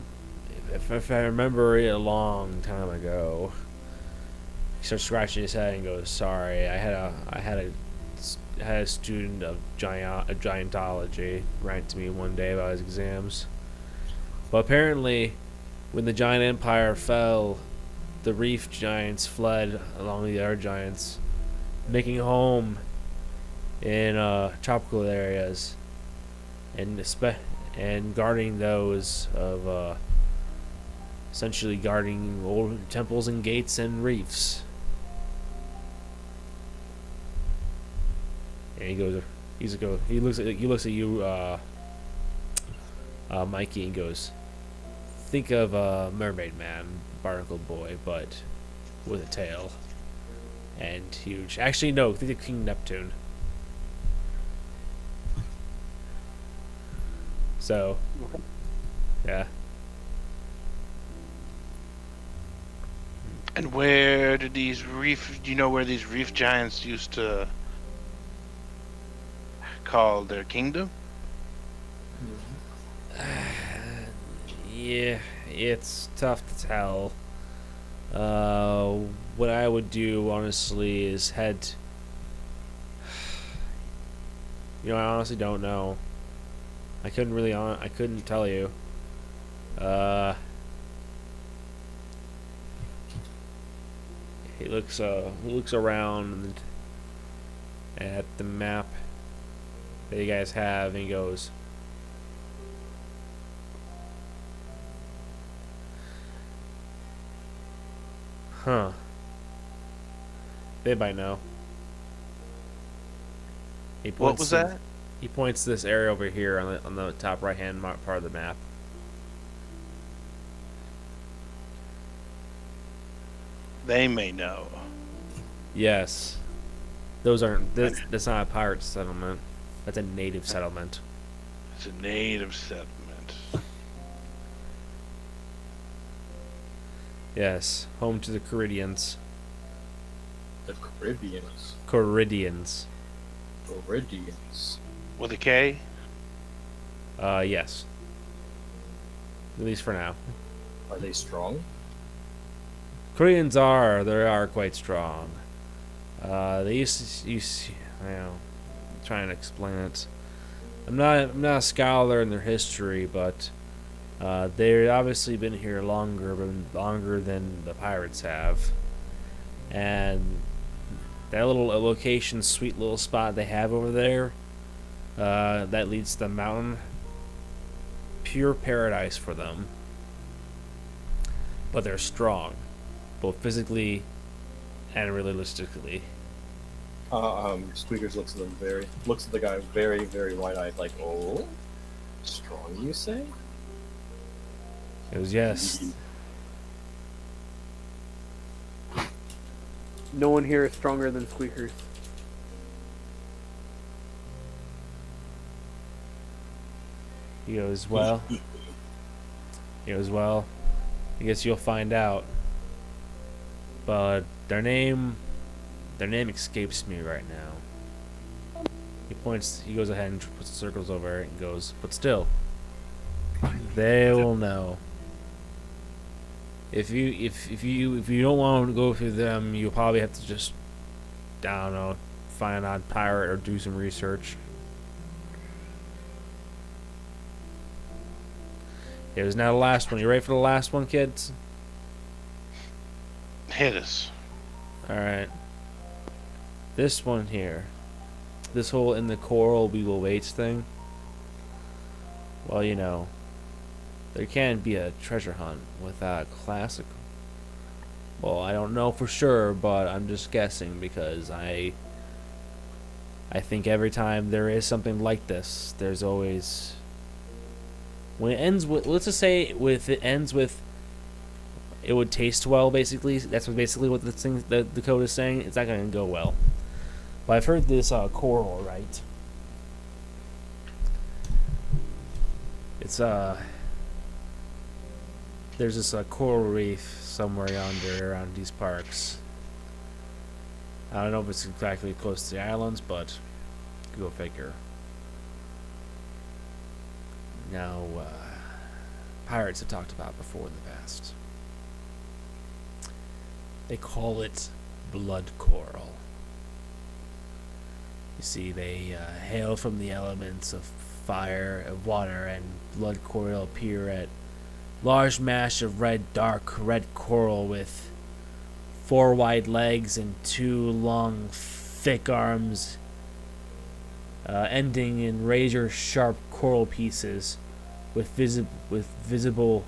if I remember it a long time ago, he starts scratching his head and goes, "Sorry, I had a student of giantology write to me one day about his exams. But apparently, when the giant empire fell, the reef giants fled along with the other giants, making home in tropical areas, and guarding those of essentially guarding old temples and gates and reefs." And he goes, he looks at you, Mikey, and goes, "Think of Mermaid Man, Barnacle Boy, but with a tail and huge. Actually, no, think of King Neptune." So, yeah. and where did these reef? Do you know where these reef giants used to call their kingdom? Yeah, it's tough to tell. What I would do, honestly, is head. I honestly don't know. I couldn't tell you. He looks around at the map that you guys have, and he goes, "Huh. They might know." What was that? He points to this area over here on the top right hand part of the map. They may know. Yes. That's not a pirate settlement. That's a native settlement. It's a native settlement. Yes, home to the Caridians. The Caribbeans. Caridians. Floridians. With a K? Yes. At least for now. Are they strong? Koreans they are quite strong. They used trying to explain it. I'm not a scholar in their history, but they've obviously been here longer than the pirates have, and that little location, sweet little spot they have over there, that leads to the mountain, pure paradise for them. But they're strong, both physically and realistically. Squeakers looks at the guy very, very wide-eyed, like, oh, strong, you say? It was yes. No one here is stronger than Squeakers. He goes, well. I guess you'll find out. But their name escapes me right now. He goes ahead and puts circles over it and goes, but still, they will know. If you don't want to go through them, you'll probably have to just, I don't know, find an pirate or do some research. It was now the last one. You ready for the last one, kids? Hit us. Alright. This one here. This whole in the coral we will wait thing. Well, you know, there can be a treasure hunt without a classic. Well, I don't know for sure, but I'm just guessing because I think every time there is something like this, there's always, when it ends with, let's just say it ends with it would taste well, basically. That's basically what the code is saying. It's not going to go well. But I've heard this coral, right? It's there's this coral reef somewhere around these parks. I don't know if it's exactly close to the islands, but go figure. Now, pirates have talked about before in the past. They call it blood coral. You see, they hail from the elements of fire, of water, and blood coral appear at large mash of dark red coral with 4 wide legs and 2 long, thick arms, ending in razor-sharp coral pieces with a visible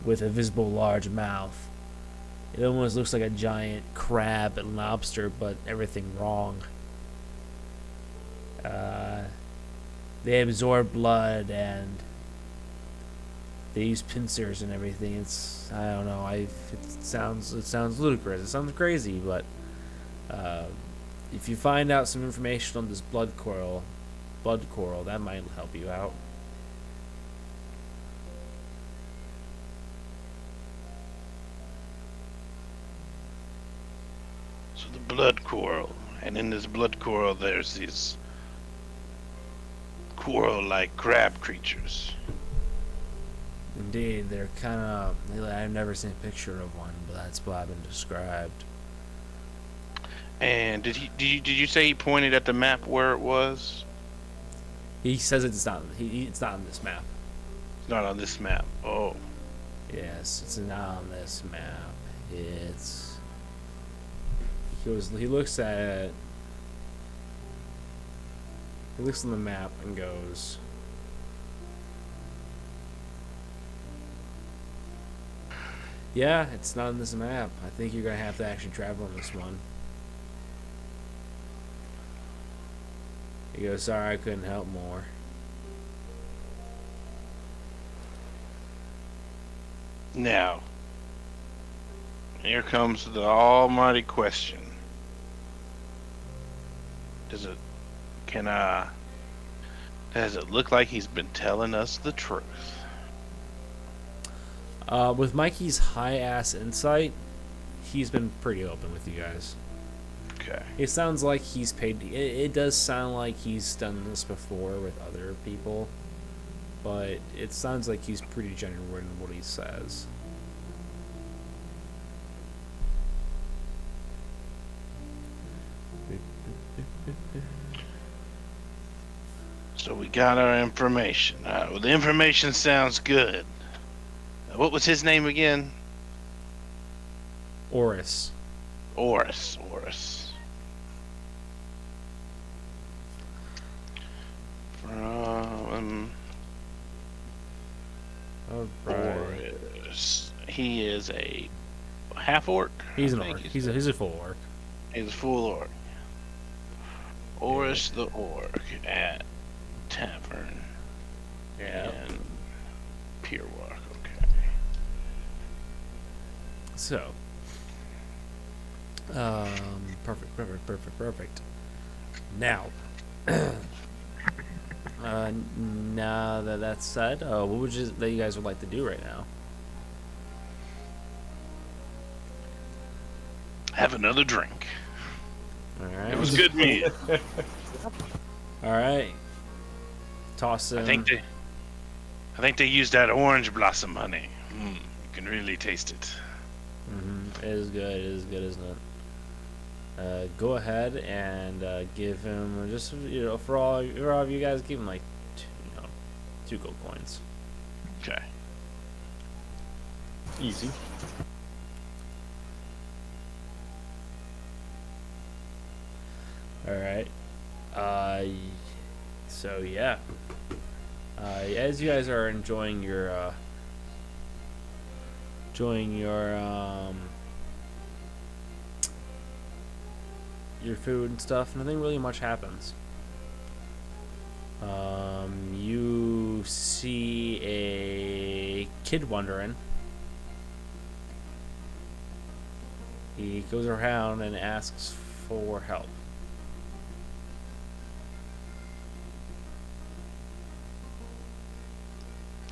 large mouth. It almost looks like a giant crab and lobster, but everything wrong. They absorb blood and they use pincers and everything. I don't know. It sounds ludicrous. It sounds crazy, but if you find out some information on this blood coral, that might help you out. So the blood coral, and in this blood coral there's these coral-like crab creatures. Indeed, they're kind of. I've never seen a picture of one, but that's what I've been described. And did you say he pointed at the map where it was? He says it's not. It's not on this map. It's not on this map. Oh. Yes, it's not on this map. It's. He looks at it. He looks on the map and goes. Yeah, it's not on this map. I think you're gonna have to actually travel on this one. He goes, sorry, I couldn't help more. Now, here comes the almighty question. Does it look like he's been telling us the truth? With Mikey's high-ass insight, he's been pretty open with you guys. Okay. It sounds like he's paid. It does sound like he's done this before with other people, but it sounds like he's pretty genuine in what he says. So we got our information. Well, the information sounds good. What was his name again? Oris. Oris. From Oris. He is a half orc. He's an orc. He's a full orc. He's a full orc. Oris the orc at Tavern. Yeah. And Pierwalk. Okay. So, perfect. Now, now that that's said, what would you that you guys would like to do right now? Have another drink. All right. It was good meat. All right. Toss in. I think they used that orange blossom honey. You can really taste it. It is good. It is good, isn't it? Go ahead and give him just for all of you guys, give him like 2 gold coins. Okay. Easy. All right. So yeah. As you guys are enjoying your food and stuff, nothing really much happens. You see a kid wandering. He goes around and asks for help.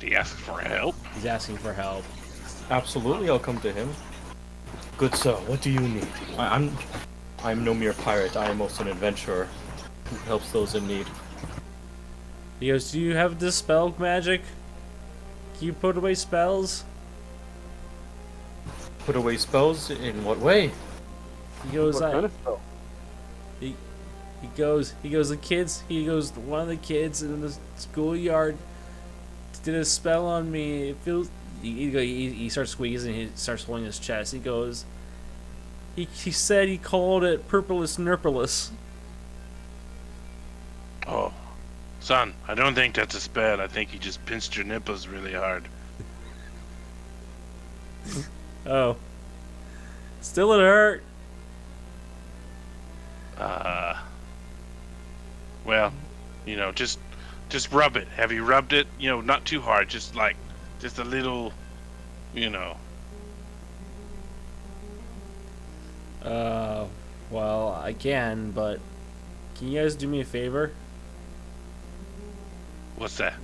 He asks for help. He's asking for help. Absolutely, I'll come to him. Good sir, what do you need? I'm no mere pirate. I am also an adventurer who helps those in need. He goes, "Do you have dispel magic? Can you put away spells?" Put away spells? In what way? He goes, What kind of spell? He goes, one of the kids in the schoolyard did a spell on me. It feels. He starts squeezing. He starts holding his chest. He goes. He said he called it Purpleus Nurpulus. Oh, son, I don't think that's a spell. I think he just pinched your nipples really hard. Oh. Still it hurt. Well, just rub it. Have you rubbed it? Not too hard. Just a little, Well, I can, but can you guys do me a favor? What's that?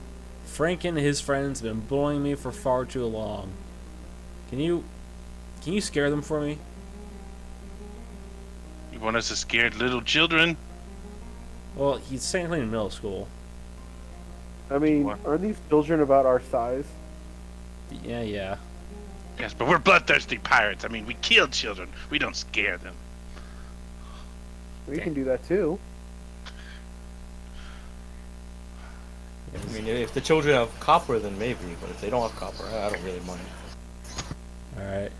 Frank and his friends have been bullying me for far too long. Can you scare them for me? You want us to scare little children? Well, he's technically in middle school. I mean, What? are these children about our size? Yeah. Yes, but we're bloodthirsty pirates. I mean, we kill children. We don't scare them. We can do that too. I mean, if the children have copper, then maybe. But if they don't have copper, I don't really mind. Alright.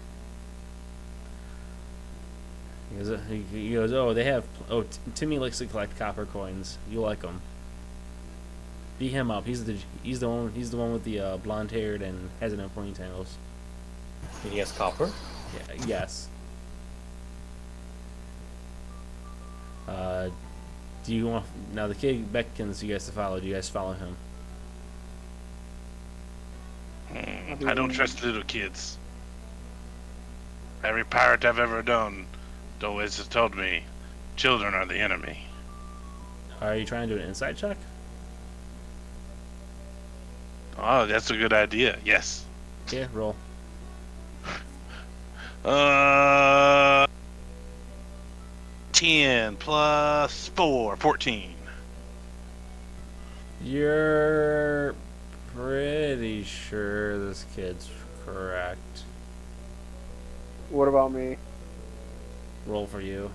He goes, oh, they have... Oh, Timmy likes to collect copper coins. You like them. Beat him up. He's the one with the blonde haired and has it in ponytails. And he has copper? Yeah, yes. Do you want... Now, the kid beckons you guys to follow. Do you guys follow him? I don't trust little kids. Every pirate I've ever done always has told me children are the enemy. Are you trying to do an insight check? Oh, that's a good idea. Yes. Yeah, roll. 10 plus 4, 14. You're kids correct. What about me? Roll for you.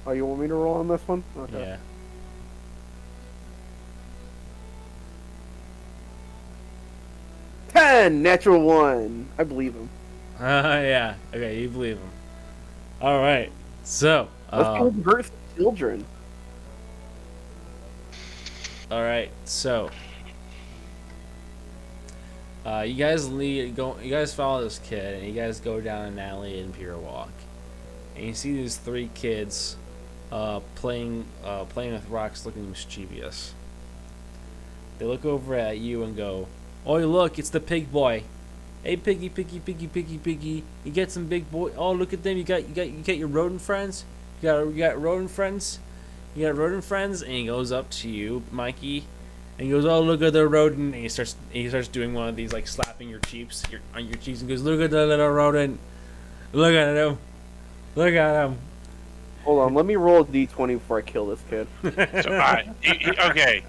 Oh, you want me to roll on this one? Okay. Yeah. Natural 1. I believe him. Yeah. Okay, you believe him. All right. So, Let's convert children. all right. So, you guys You guys follow this kid, and you guys go down an alley in Pier Walk, and you see these 3 kids playing with rocks, looking mischievous. They look over at you and go, "Oh, look, it's the pig boy. Hey, piggy, piggy, piggy, piggy, piggy. You get some big boy. Oh, look at them. You got your rodent friends. You got rodent friends. You got rodent friends." And he goes up to you, Mikey, and he goes, "Oh, look at the rodent." And he starts doing one of these, like slapping your cheeks, on your cheeks, and goes, "Look at the little rodent. Look at him. Look at him." Hold on, let me roll a d20 before I kill this kid. So, okay.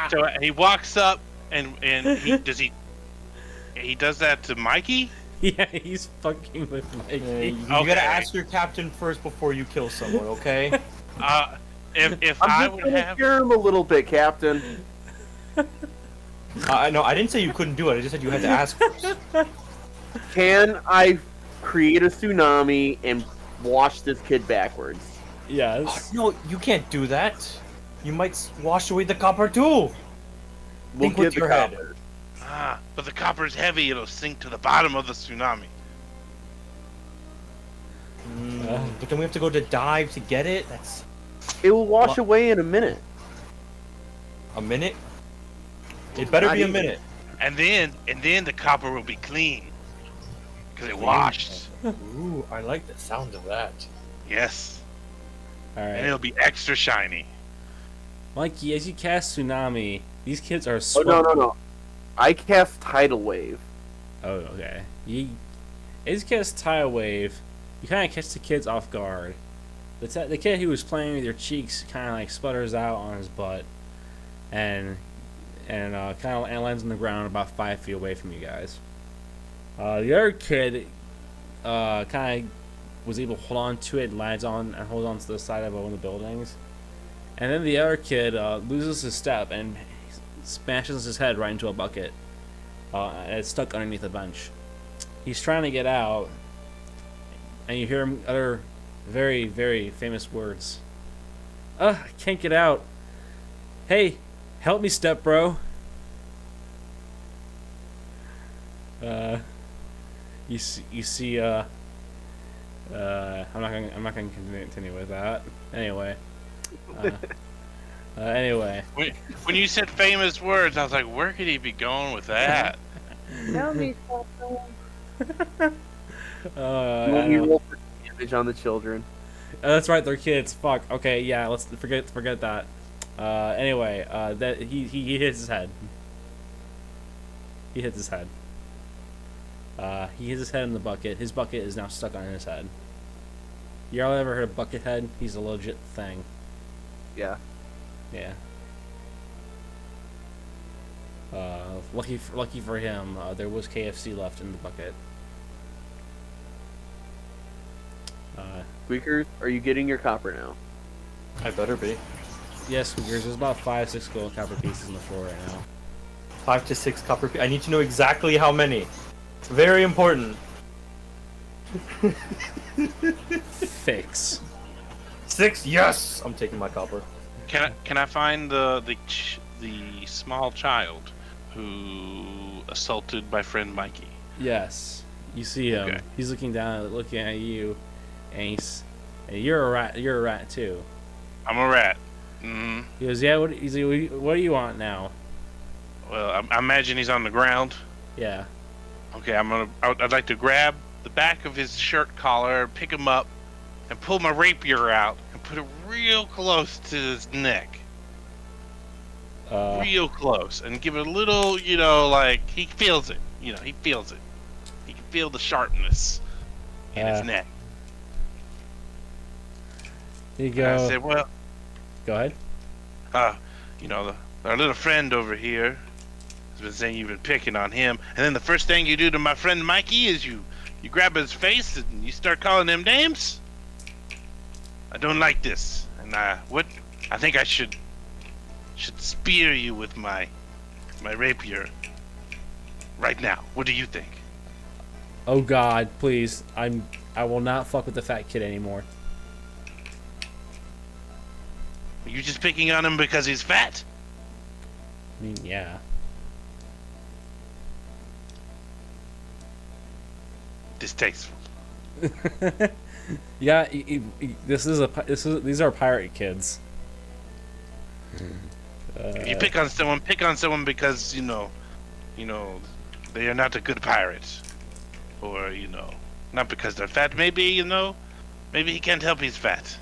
So he walks up and he does that to Mikey? Yeah, he's fucking with Mikey. You gotta ask your captain first before you kill someone, okay? If I'm I just would gonna have, scare him a little bit, Captain. No, I didn't say you couldn't do it. I just said you had to ask first. Can I create a tsunami and wash this kid backwards? Yes. No, you can't do that. You might wash away the copper too. We'll Think get with the your head. copper. but the copper's heavy; it'll sink to the bottom of the tsunami. But then we have to go to dive to get it. That's It will wash away in a minute. a minute. It better Not be a even. minute. And then the copper will be clean because it washed. Ooh, I like the sound of that. Yes, All and right. it'll be extra shiny. Mikey, as you cast Tsunami, these kids are Oh, swept. no. I cast Tidal Wave. Oh, okay. As you cast Tidal Wave, you kind of catch the kids off guard. The kid who was playing with your cheeks kind of like sputters out on his butt, and kind of lands on the ground about 5 feet away from you guys. The other kid kind of was able to hold on to it and hold on to the side of one of the buildings. And then the other kid loses his step and smashes his head right into a bucket. And it's stuck underneath a bench. He's trying to get out, and you hear him utter very, very famous words. I can't get out. Hey, help me, step bro. You see. I'm not gonna continue with that. Anyway. Anyway. When you said famous words, I was like, where could he be going with that? Tell me something. Let me roll for damage on the children. That's right, they're kids. Fuck. Okay, yeah. Let's forget that. Anyway, that he hits his head. He hits his head. He hits his head in the bucket. His bucket is now stuck on his head. Y'all ever heard of Buckethead? He's a legit thing. Yeah. Yeah. Lucky for him, there was KFC left in the bucket. Squeakers, are you getting your copper now? I better be. Yes, there's about 5-6 gold copper pieces on the floor right now. 5 to 6 copper. I need to know exactly how many. It's very important. Fix. 6. Yes. I'm taking my copper. Can I find the small child who assaulted my friend Mikey? Yes. You see him. Okay. He's looking down, looking at you, and you're a rat. You're a rat too. I'm a rat. Mm-hmm. He goes, yeah. What do you want now? Well, I imagine he's on the ground. Yeah. Okay, I'd like to grab the back of his shirt collar, pick him up, and pull my rapier out and put it real close to his neck. Real close, and give it a little, like he feels it. He feels it. He can feel the sharpness in his neck. There you And go. I said, well, Go ahead. our little friend over here He's been saying you've been picking on him, and then the first thing you do to my friend Mikey is you grab his face and you start calling him names. I don't like this, and I think I should spear you with my rapier right now. What do you think? Oh God, please! I will not fuck with the fat kid anymore. Are you just picking on him because he's fat? I mean, yeah. Distasteful. Yeah, these are pirate kids. If you pick on someone because you know, they are not a good pirate, or not because they're fat. Maybe maybe he can't help he's fat.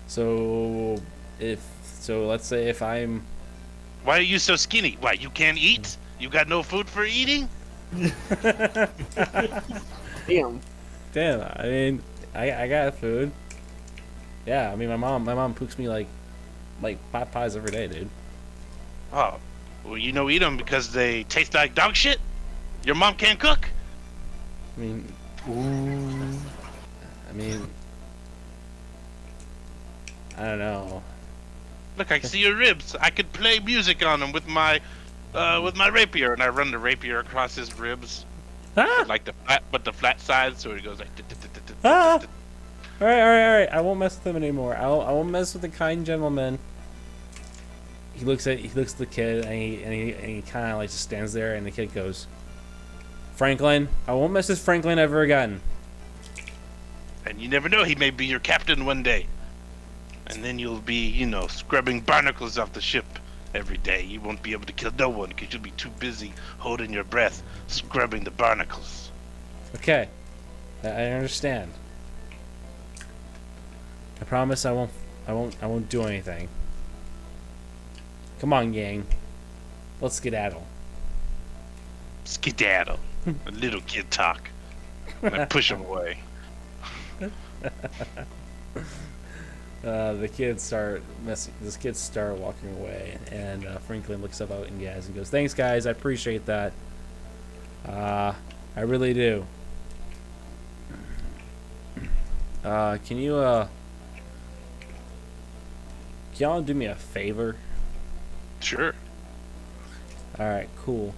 So let's say if I'm. Why are you so skinny? Why, you can't eat? You got no food for eating? Damn. Damn, I mean, I got food. Yeah, I mean, my mom cooks me like pot pies every day, dude. Oh, well, eat them because they taste like dog shit? Your mom can't cook? I mean, I don't know. Look, I can see your ribs. I could play music on them with my rapier, and I run the rapier across his ribs. Ah! Like the flat side, so it goes like. Ah! All right. I won't mess with him anymore. I won't mess with the kind gentleman. He looks at the kid, and he kind of like just stands there, and the kid goes, "Franklin, I won't mess with Franklin ever again." And you never know, he may be your captain one day. And then you'll be, scrubbing barnacles off the ship every day. You won't be able to kill no one because you'll be too busy holding your breath, scrubbing the barnacles. Okay, I understand. I promise I won't do anything. Come on, gang. Let's skedaddle. Skedaddle. A little kid talk. And I push him away. The kids start walking away, and Franklin looks up out in Gaz and goes, "Thanks, guys. I appreciate that. I really do. Can y'all do me a favor?" Sure. All right, cool.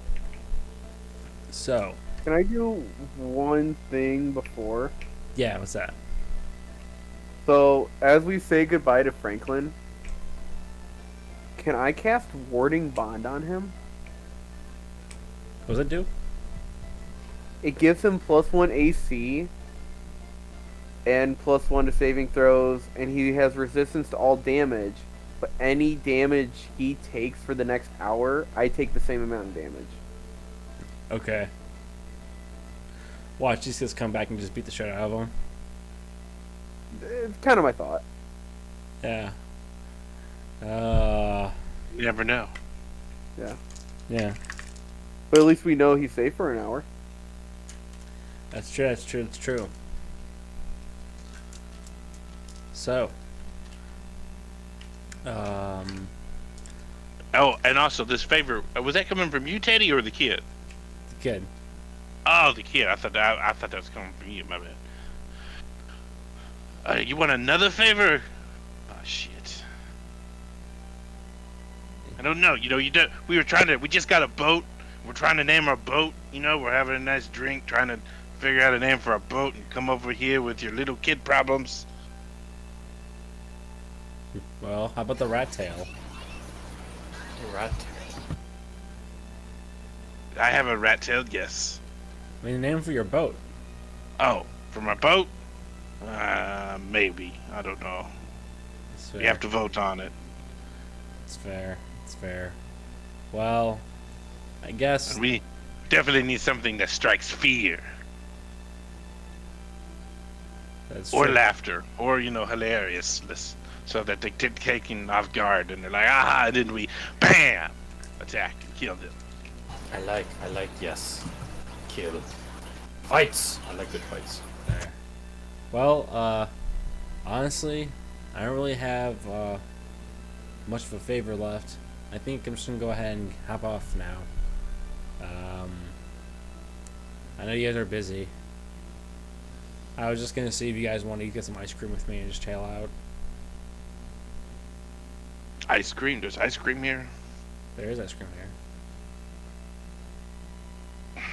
So, Can I do one thing before? yeah, what's that? So, as we say goodbye to Franklin, can I cast Warding Bond on him? What does it do? It gives him +1 AC and +1 to saving throws, and he has resistance to all damage. But any damage he takes for the next hour, I take the same amount of damage. Okay. Watch these guys come back and just beat the shit out of him. It's kind of my thought. Yeah. You never know. Yeah. But at least we know he's safe for an hour. That's true. So. Oh, and also this favor, was that coming from you, Teddy, or the kid? The kid. Oh, the kid. I thought that was coming from you. My bad. You want another favor? Oh shit. I don't know. We just got a boat. We're trying to name our boat. We're having a nice drink, trying to figure out a name for our boat, and come over here with your little kid problems. Well, how about the rat tail? Rat. I have a rat tail, yes. I mean, the name for your boat. Oh, for my boat? Maybe. I don't know. It's fair. You have to vote on it. It's fair. Well, I guess. And we definitely need something that strikes fear. That's Or true. laughter. Or, hilariousness. So that they get taken off guard and they're like, aha, and then we, bam, attack and kill them. I like, yes. Kill. Fights! I like good fights. There. Well, honestly, I don't really have much of a favor left. I think I'm just gonna go ahead and hop off now. I know you guys are busy. I was just gonna see if you guys wanted to get some ice cream with me and just chill out. Ice cream? There's ice cream here? There is ice cream here.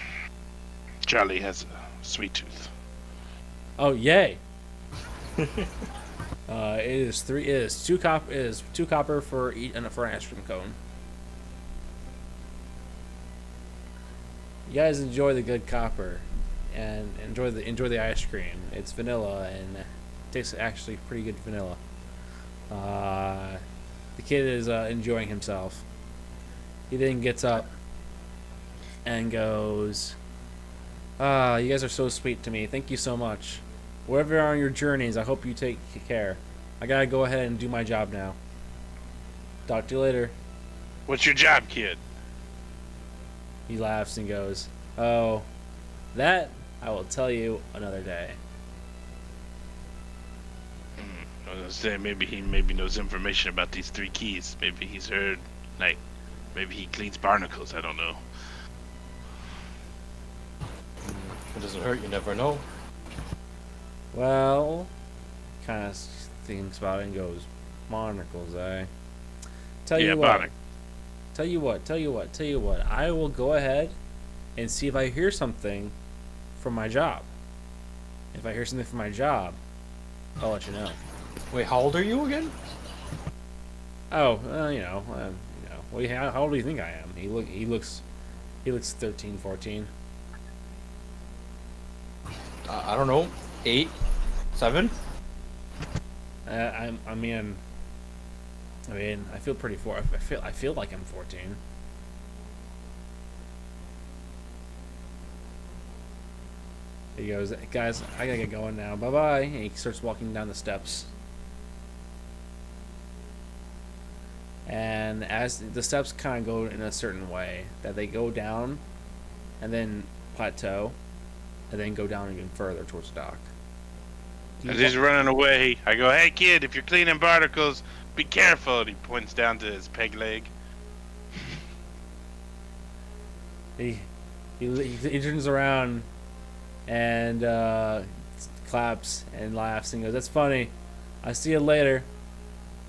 Charlie has a sweet tooth. Oh yay! It is two copper for an ice cream cone. You guys enjoy the good copper, and enjoy the ice cream. It's vanilla and it tastes actually pretty good vanilla. The kid is enjoying himself. He then gets up and goes, you guys are so sweet to me. Thank you so much. Wherever you are on your journeys, I hope you take care. I gotta go ahead and do my job now. Talk to you later." What's your job, kid? He laughs and goes, "Oh, that I will tell you another day." I was gonna say maybe he knows information about these 3 keys. Maybe he's heard, like, maybe he cleans barnacles. I don't know. It doesn't hurt. You never know. Well, kind of thinks about it and goes, "Barnacles, eh? Tell you what. Tell you what. I will go ahead and see if I hear something from my job. If I hear something from my job, I'll let you know." Wait, how old are you again? Oh, Well, how old do you think I am? He looks 13, 14. I don't know. 8, 7. I mean, I feel pretty I feel like I'm 14. He goes, "Guys, I gotta get going now. Bye bye." And he starts walking down the steps. And as the steps kind of go in a certain way, that they go down, and then plateau, and then go down even further towards the dock. As he's running away, I go, "Hey kid, if you're cleaning barnacles, be careful." And he points down to his peg leg. He turns around and claps and laughs and goes, "That's funny. I'll see you later."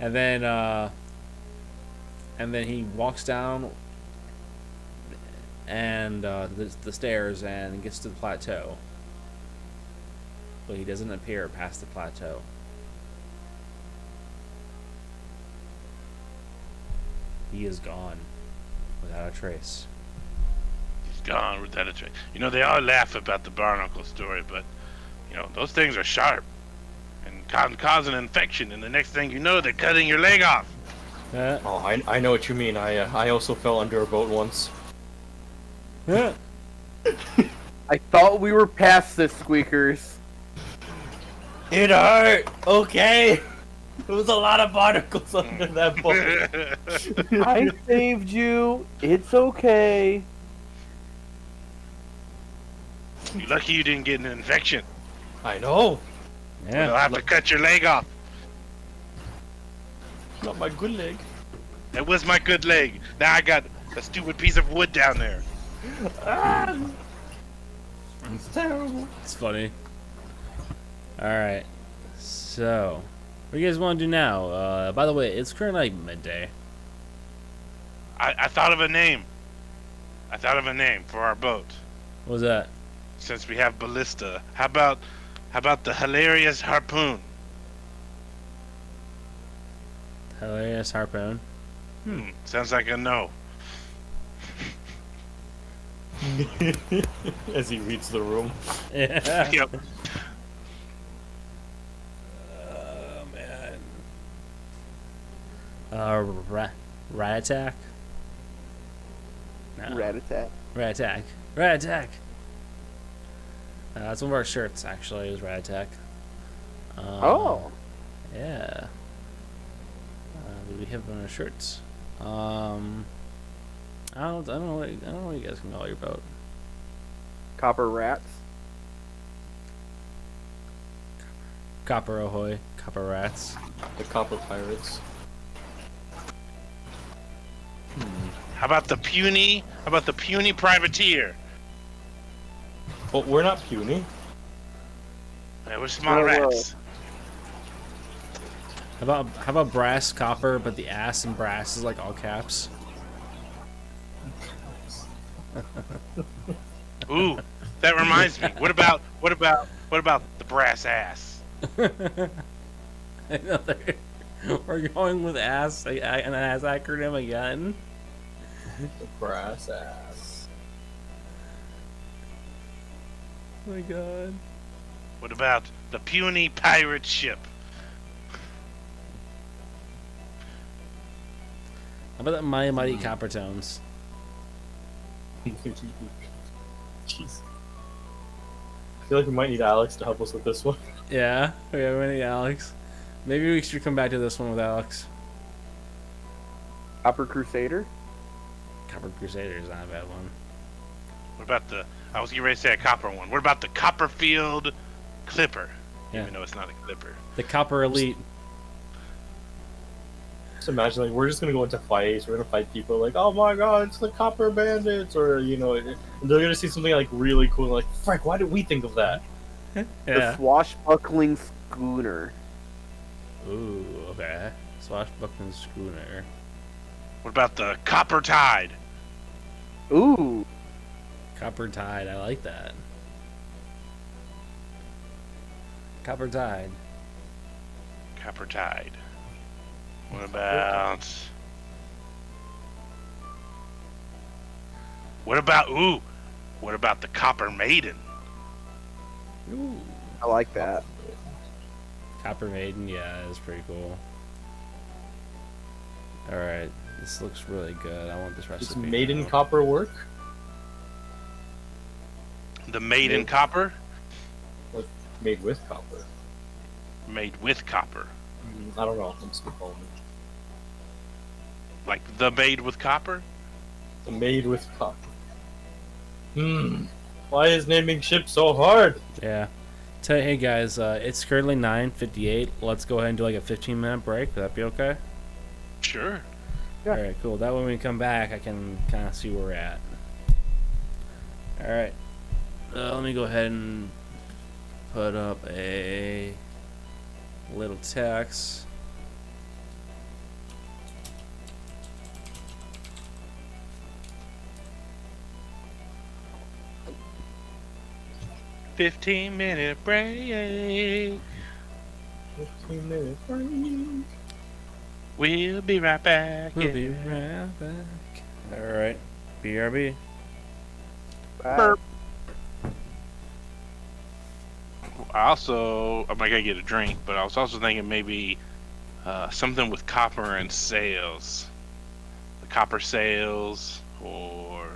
And then he walks down and the stairs and gets to the plateau. But he doesn't appear past the plateau. He is gone without a trace. He's gone without a trace. You know, they all laugh about the barnacle story, but, you know, those things are sharp and can cause an infection, and the next thing you know, they're cutting your leg off. Oh, I know what you mean. I also fell under a boat once. I thought we were past this, Squeakers. It hurt. Okay. There was a lot of barnacles under that boat. I saved you. It's okay. You're lucky you didn't get an infection. I know. They'll have to cut your leg off. Not my good leg. That was my good leg. Now I got a stupid piece of wood down there. It's terrible. It's funny. Alright. So, what do you guys want to do now? By the way, it's currently like midday. I thought of a name. I thought of a name for our boat. What was that? Since we have ballista, how about the hilarious harpoon? Hilarious harpoon. Sounds like a no. As he reads the room. Yeah. Yep. Oh man. Rat attack. No. Rat attack. Rat attack. Rat attack. That's one of our shirts. Actually, is rat attack. Oh. Yeah. We have on our shirts. I don't know what you guys can call your boat. Copper rats. Copper ahoy, copper rats. The Copper Pirates. How about the puny? How about the puny privateer? But we're not puny. We're small Oh, whoa. rats. How about brass, copper, but the ass and brass is like all caps? Ooh, that reminds me. What about the brass ass? Another. We're going with ass, an ass acronym again. The brass ass. Oh my god. What about the puny pirate ship? How about the mighty copper tones? Jeez. I feel like we might need Alex to help us with this one. Yeah, we have any Alex. Maybe we should come back to this one with Alex. Copper Crusader. Copper Crusader is not a bad one. What about the? I was getting ready to say a copper one. What about the Copperfield Clipper? Yeah. Even though it's not a clipper. The Copper Elite. Just imagine, like, we're just gonna go into fights. We're gonna fight people like, oh my god, it's the Copper Bandits, or and they're gonna see something like really cool. Like, Frank, why did we think of that? The Yeah. swashbuckling schooner. Ooh, okay. Swashbuckling schooner. What about the Copper Tide? Ooh. Copper Tide, I like that. Copper Tide. Copper Tide. What about? Ooh? What about the Copper Maiden? Ooh. I like that. Copper Maiden, yeah, that's pretty cool. Alright, this looks really good. I want this Does recipe. maiden now. copper work? The Maiden Copper? Made with copper. Made with copper. I don't know. I'm spitballing. Like the made with copper? Made with copper. Why is naming ships so hard? Yeah. Hey guys, it's currently 9:58. Let's go ahead and do like a 15-minute break. Would that be okay? Sure. Yeah. Alright, cool. That way when we come back, I can kind of see where we're at. Alright. Let me go ahead and put up a little text. $15-minute break. 15 minutes break. We'll be right back. We'll be right back. Alright. BRB. Burp. I might gotta get a drink, but I was also thinking maybe something with copper and sails. The copper sails, or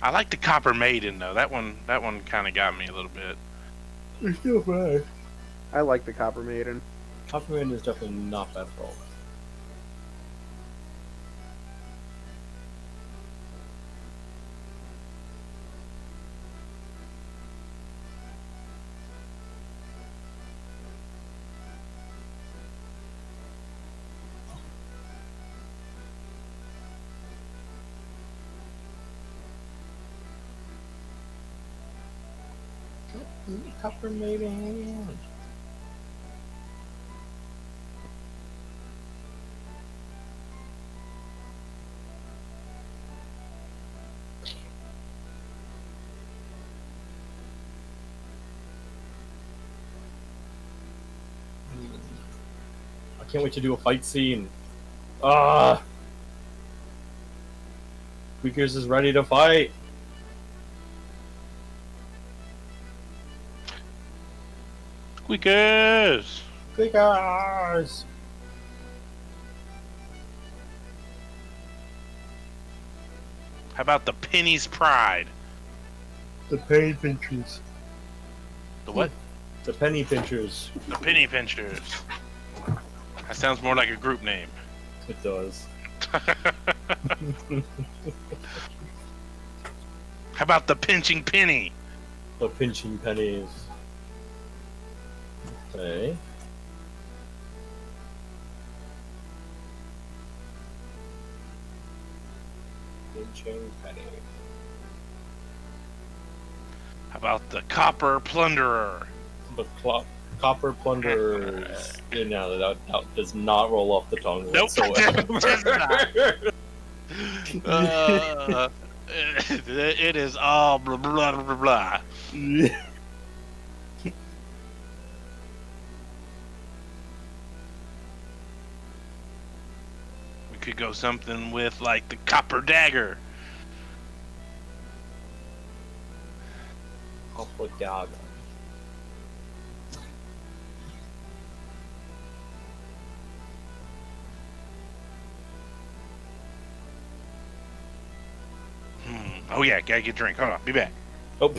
I like the Copper Maiden though. That one kind of got me a little bit. It's still bad. I like the Copper Maiden. Copper Maiden is definitely not bad at all. Copper Maiden. I can't wait to do a fight scene. Squeakers is ready to fight. Squeakers! Squeakers! How about the Penny's Pride? The penny pinchers. The what? The penny pinchers. The Penny Pinchers. That sounds more like a group name. It does. How about the Pinching Penny? The pinching pennies. Okay. Pinching penny. How about the copper plunderer? But copper plunderers, that does not roll off the tongue Nope, whatsoever. does not. It is all blah blah blah blah. We could go something with like the copper dagger. Copper dagger. Oh yeah, gotta get a drink. Hold on, be back. Oh.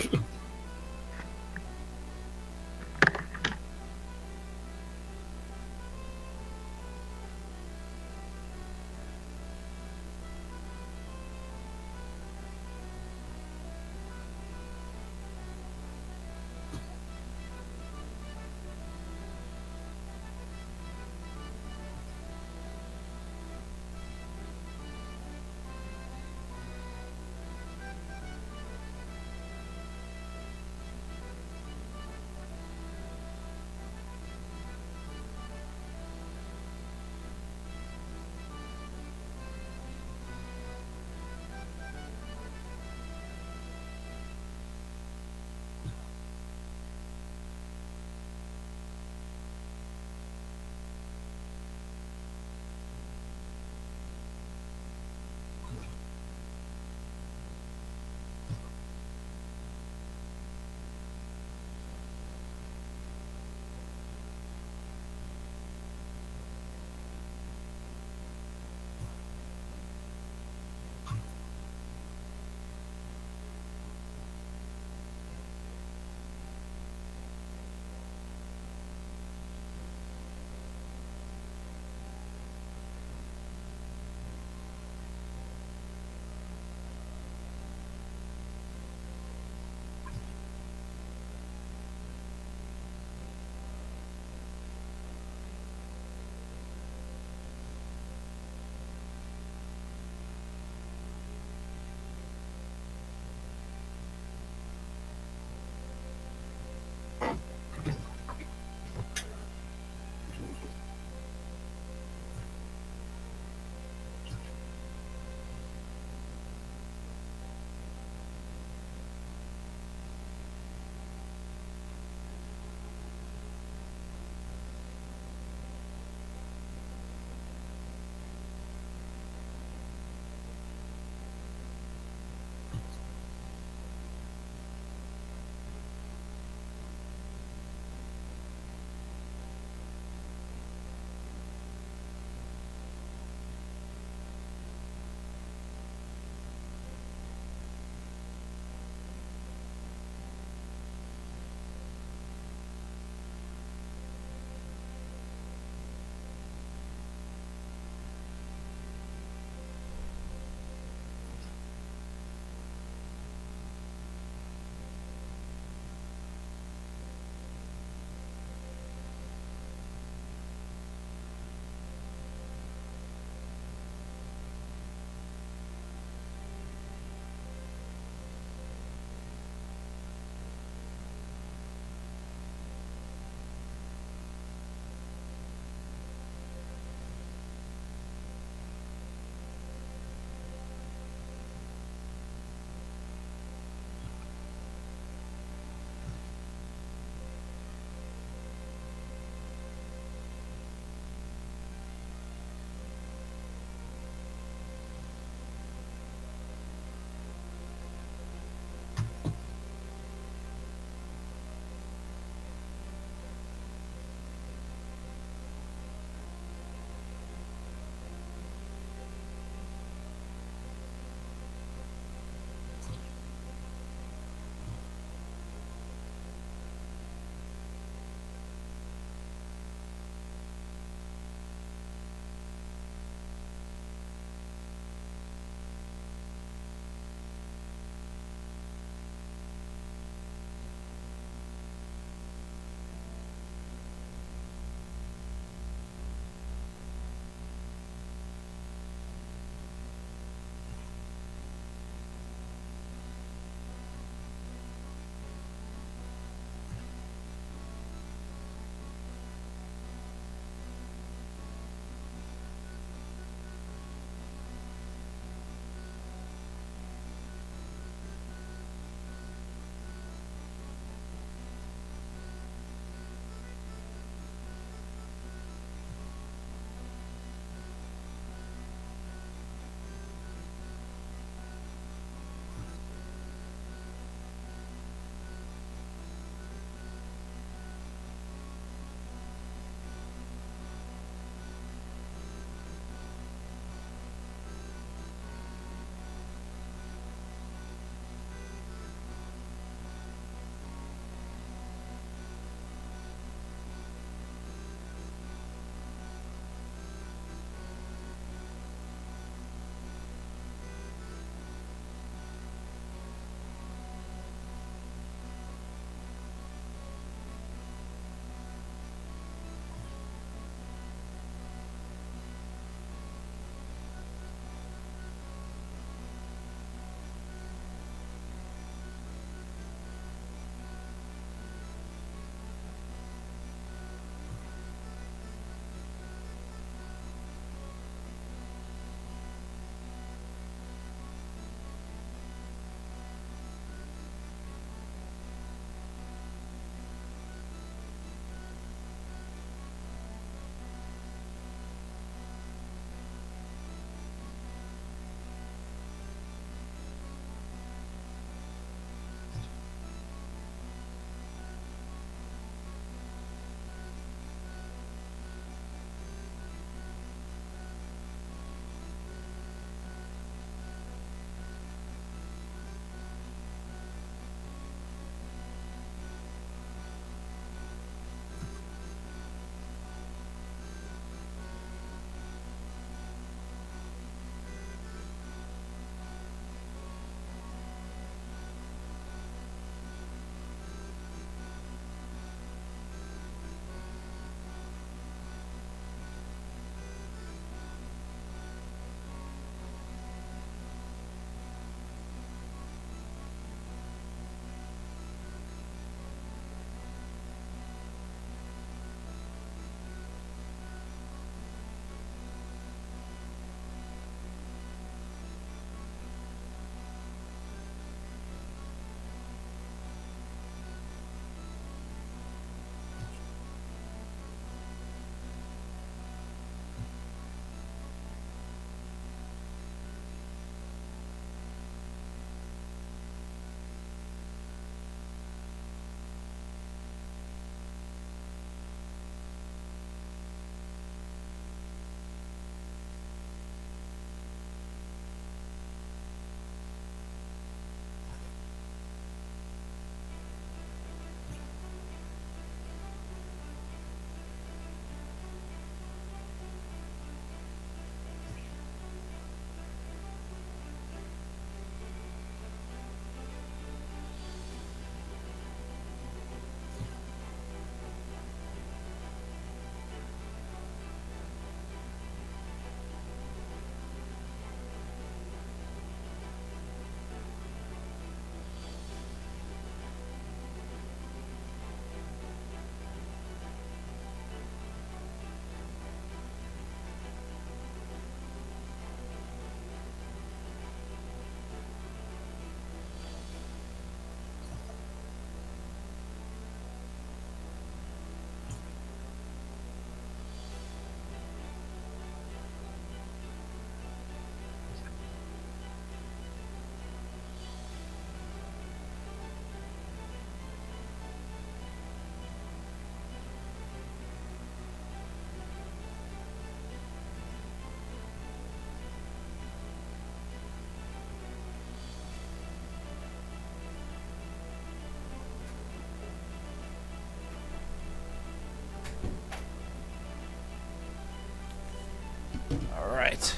right.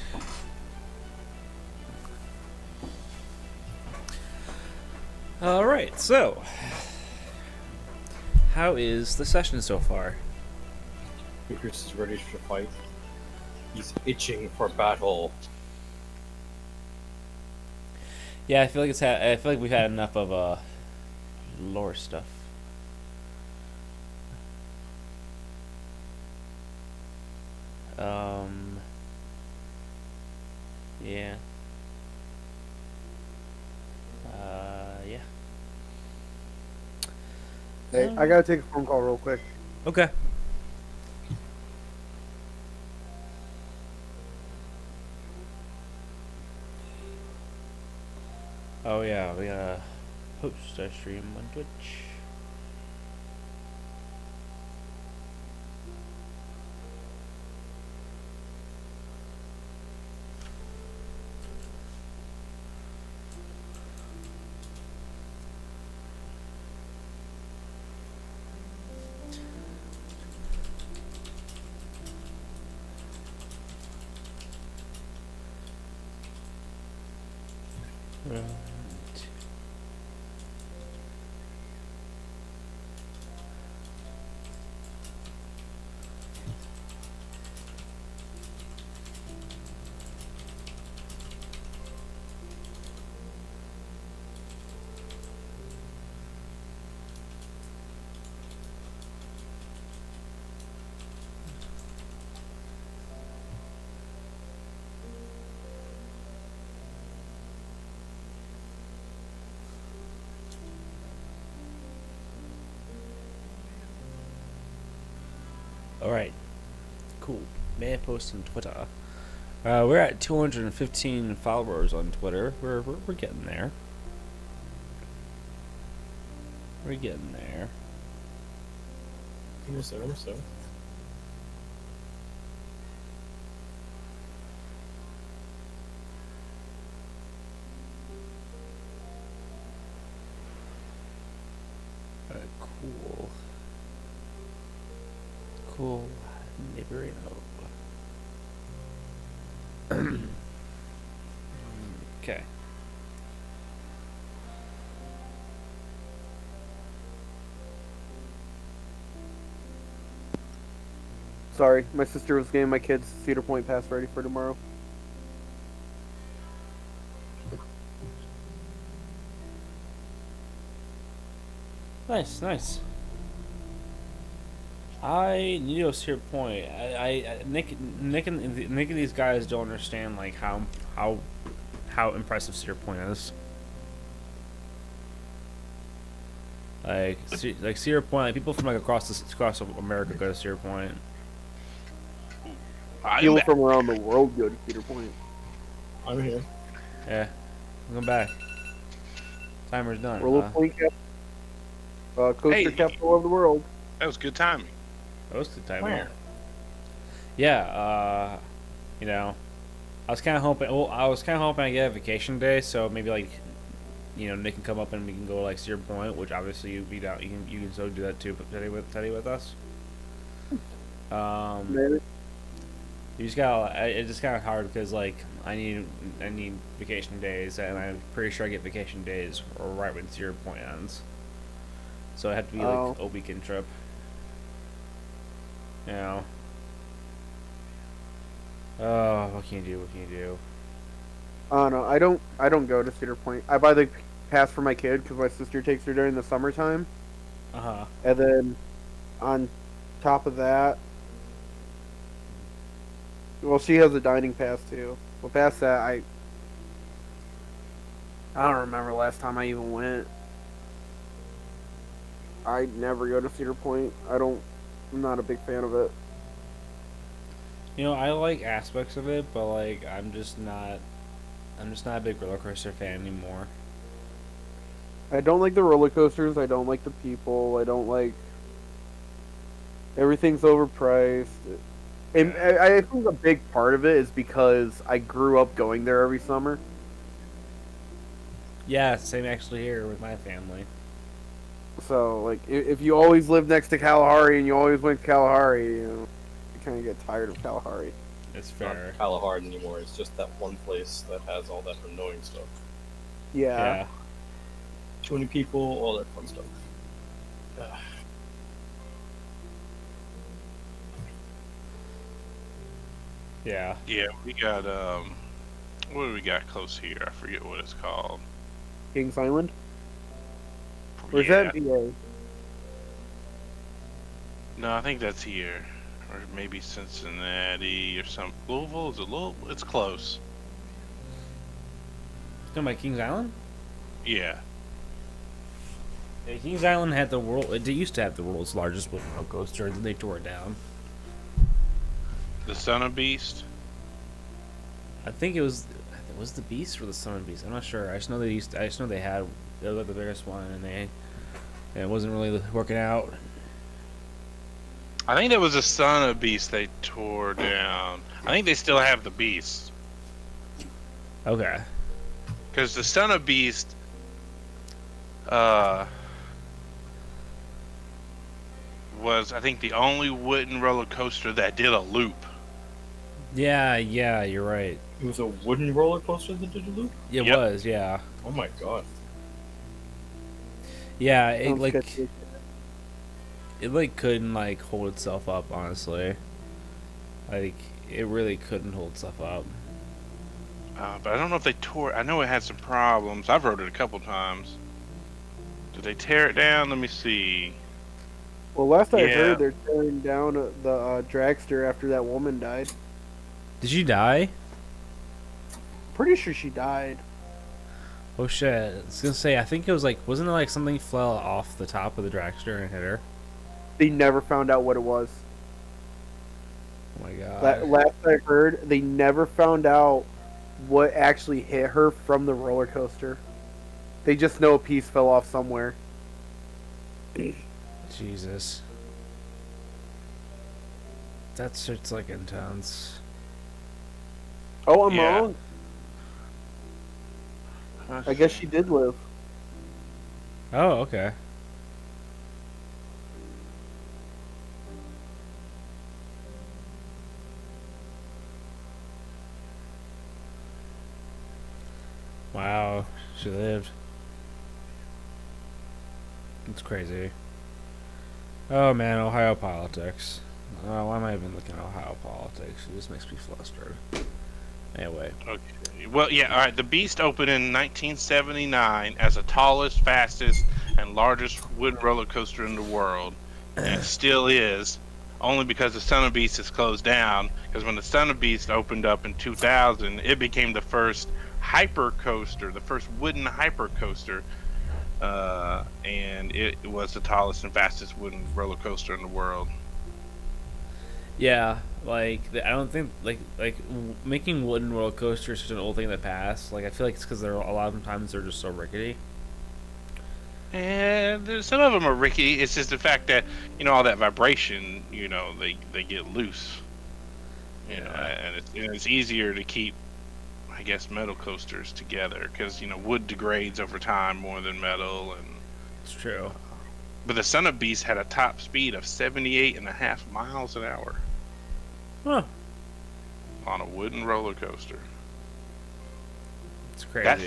All right. So, how is the session so far? Chris is ready to fight. He's itching for battle. Yeah, I feel like I feel like we've had enough of lore stuff. Yeah. Yeah. Hey, I gotta take a phone call real quick. Okay. Oh yeah, we gotta post our stream on Twitch. Right. Alright. Cool. May I post on Twitter? We're at 215 followers on Twitter. We're getting there. We're getting there. Almost there, almost there. Cool. Cool. Neighborino. Okay. Sorry, my sister was getting my kids' Cedar Point pass ready for tomorrow. Nice, nice. I need to go Cedar Point. Nick and these guys don't understand like how impressive Cedar Point is. Like Cedar Point, like people from like across America go to Cedar Point. People from around the world go to Cedar Point. I'm here. Yeah, welcome back. Timer's done. Roller Point coaster capital of the world. That was good timing. That was good time Wow. here. Yeah, you know, I was kind of hoping. Well, I was kind of hoping I get a vacation day, so maybe like, you know, Nick can come up and we can go like Cedar Point, which obviously you beat out. You can still do that too. But Teddy with us. Maybe. You just got. It's just kind of hard because like I need vacation days, and I'm pretty sure I get vacation days right when Cedar Point ends. So it had to be like a weekend trip. You know. Oh, what can you do? What can you do? Oh no, I don't go to Cedar Point. I buy the pass for my kid because my sister takes her during the summertime. And then, on top of that, well, she has a dining pass too. Well, past that, I don't remember last time I even went. I never go to Cedar Point. I'm not a big fan of it. You know, I like aspects of it, but like I'm just not a big roller coaster fan anymore. I don't like the roller coasters. I don't like the people. I don't like everything's overpriced. And I think a big part of it is because I grew up going there every summer. Yeah, same actually here with my family. So, like, if you always live next to Kalahari and you always went to Kalahari, you know, you kind of get tired of Kalahari. It's not fair. Kalahard anymore. It's just that one place that has all that annoying stuff. Yeah. Too many people, all that fun stuff. Yeah. Yeah, we got what do we got close here? I forget what it's called. Kings Island? Or is Yeah. that in PA? No, I think that's here, or maybe Cincinnati or some. Louisville is a little. It's close. Talking about Kings Island? Yeah. Yeah, Kings Island had the world. It used to have the world's largest wooden roller coaster, and then they tore it down. The Son of Beast. I think it was the Beast or the Son of Beast. I'm not sure. I just know they used. I just know they had the biggest one, and it wasn't really working out. I think that was the Son of Beast they tore down. I think they still have the Beast. Okay. Because the Son of Beast, was I think the only wooden roller coaster that did a loop. Yeah, you're right. It was a wooden roller coaster that did a loop? It Yep. was, yeah. Oh my god. Yeah, it Sounds like sketchy. it like couldn't like hold itself up, honestly. Like it really couldn't hold itself up. But I don't know if they tore. I know it had some problems. I've rode it a couple times. Did they tear it down? Let me see. Well, last I Yeah. heard, they're tearing down the dragster after that woman died. Did you die? Pretty sure she died. Oh shit! I was gonna say I think it was like wasn't it like something fell off the top of the dragster and hit her? They never found out what it was. Oh my god! Last I heard, they never found out what actually hit her from the roller coaster. They just know a piece fell off somewhere. Jesus. That shit's like intense. Oh, I'm Yeah. wrong. I guess she did live. Oh, okay. Wow, she lived. It's crazy. Oh man, Ohio politics. Oh, why am I even looking at Ohio politics? It just makes me flustered. Anyway. Okay. Well, yeah. All right. The Beast opened in 1979 as the tallest, fastest, and largest wooden roller coaster in the world, and it still is. Only because the Son of Beast is closed down. Because when the Son of Beast opened up in 2000, it became the first hyper coaster, the first wooden hyper coaster, and it was the tallest and fastest wooden roller coaster in the world. Yeah, like I don't think making wooden roller coasters is such an old thing that passed. Like I feel like it's because they're a lot of times they're just so rickety. And some of them are rickety. It's just the fact that all that vibration, they get loose. And it's easier to keep, I guess, metal coasters together because wood degrades over time more than metal. And It's true. but the Son of Beast had a top speed of 78.5 miles an hour Huh. on a wooden roller coaster. It's crazy. That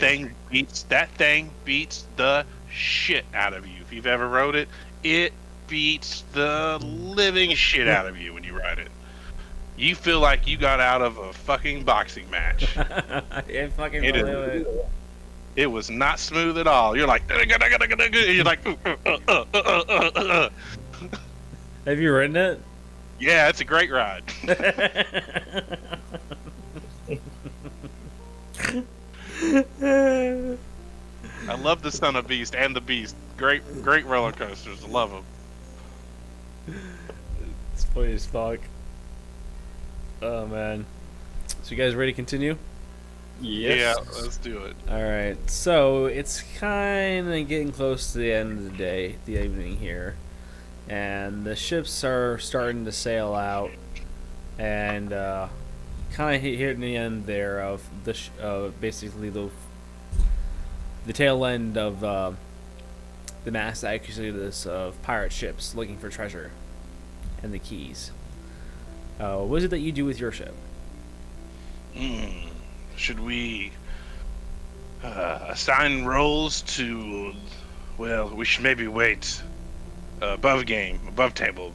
thing beats the shit out of you. If you've ever rode it, it beats the living shit out of you when you ride it. You feel like you got out of a fucking boxing match. I fucking It is- believe it. It was not smooth at all. You're like, you're like, Have you ridden it? yeah, it's a great ride. I love the Son of Beast and the Beast. Great roller coasters. I love them. It's funny as fuck. Oh man. So you guys ready to continue? Yes. Yeah, let's do it. Alright, so it's kind of getting close to the end of the day, the evening here. And the ships are starting to sail out. And kind of hitting the end there of basically the tail end of the mass exodus of pirate ships looking for treasure and the keys. What is it that you do with your ship? Hmm. Should we assign roles to? Well, we should maybe wait above table.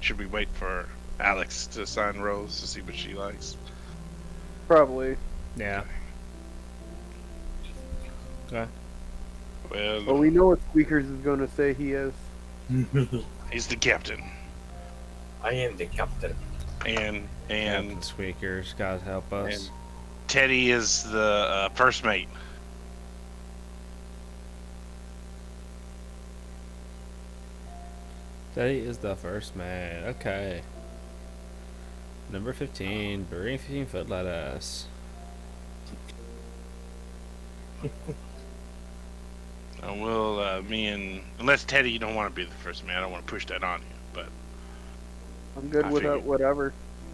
Should we wait for Alex to assign roles to see what she likes? Probably. Yeah. Okay. Well, But we know what Squeakers is going to say he is. he's the captain, I am the captain. and Captain Squeakers, God help us. and Teddy is the first mate. Teddy is the first man. Okay. Number 15, burying 15-foot lettuce. Unless Teddy, you don't want to be the first man, I don't want to push that on you, but I'm good I with figured- whatever.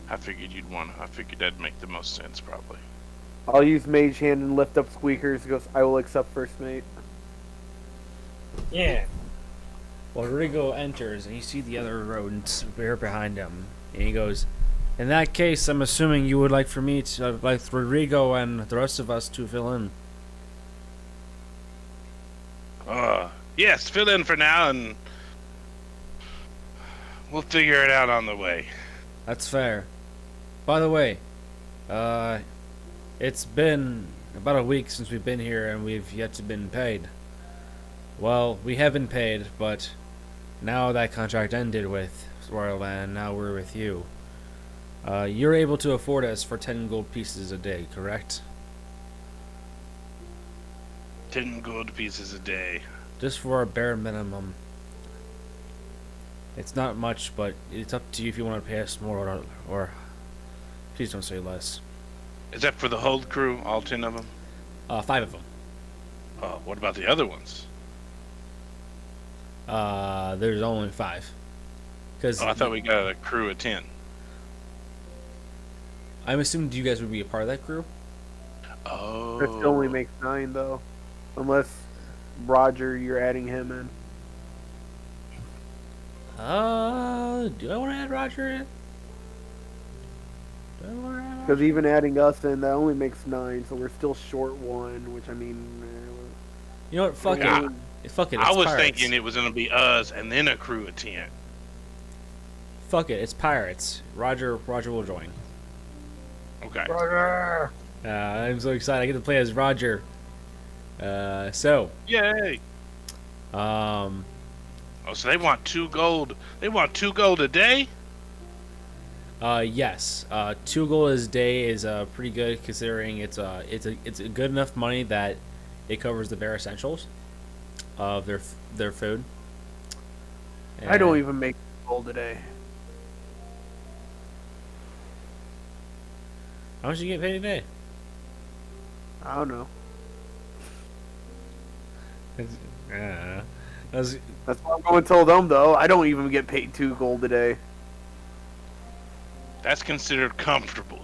I figured I figured that'd make the most sense, probably. I'll use Mage Hand and lift up Squeakers. He goes, I will accept first mate. Yeah. Well, Rodrigo enters, and you see the other rodents behind him. And he goes, in that case, I'm assuming you would like for me to, like Rodrigo and the rest of us to fill in. Yes, fill in for now, and we'll figure it out on the way. That's fair. By the way, it's been about a week since we've been here, and we've yet to been paid. Well, we have been paid, but now that contract ended with Royal Land, now we're with you. You're able to afford us for 10 gold pieces a day, correct? 10 gold pieces a day. Just for a bare minimum. It's not much, but it's up to you if you want to pay us more or please don't say less. Is that for the whole crew, all 10 of them? 5 of them. What about the other ones? There's only 5. Because I thought we got a crew of 10. I'm assuming you guys would be a part of that crew. Oh. That still only makes 9, though. Unless, Roger, you're adding him in. Do I want to add Roger in? Do I want to add Because even adding us in, that only makes 9, so we're still short 1, which I mean... You know what? Fuck Yeah. it. Fuck it. I It's was pirates. thinking it was going to be us and then a crew of 10. Fuck it. It's pirates. Roger will join. Okay. Roger. I'm so excited. I get to play as Roger. So, Yay. Oh, so they want 2 gold. They want 2 gold a day? yes. 2 gold a day is pretty good considering it's a good enough money that it covers the bare essentials of their food. I don't And- even make gold today. How much you get paid a day? I don't know. That's That's what I'm going to tell them, though. I don't even get paid 2 gold a day. That's considered comfortable.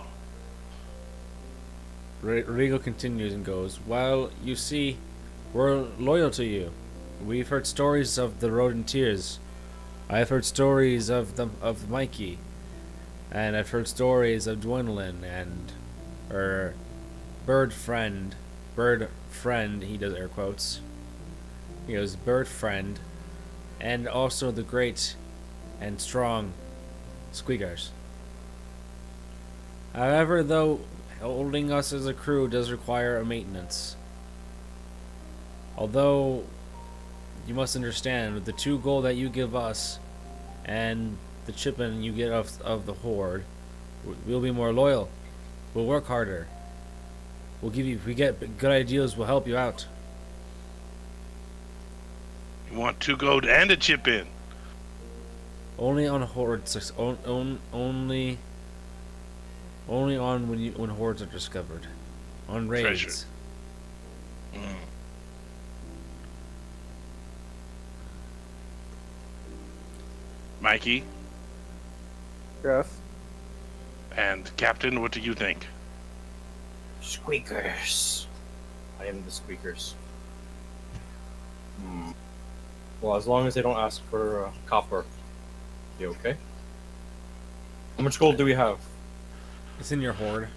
Rigo continues and goes, well, you see, we're loyal to you. We've heard stories of the Rodenteers. I've heard stories of Mikey. And I've heard stories of Dwindlin and Bird Friend, he does air quotes. He goes, Bird Friend, and also the great and strong Squeakers. However, though, holding us as a crew does require a maintenance. Although, you must understand, with the 2 gold that you give us, and the chipping you get of the horde, we'll be more loyal. We'll work harder. If we get good ideas, we'll help you out. You want 2 gold and a chip in. Only on hordes. Only on when hordes are discovered. On raids. Treasure. Mm. Mikey Yes. and Captain, what do you think? Squeakers. I am the squeakers. Well, as long as they don't ask for copper. You okay? How much gold do we have? It's in your horde.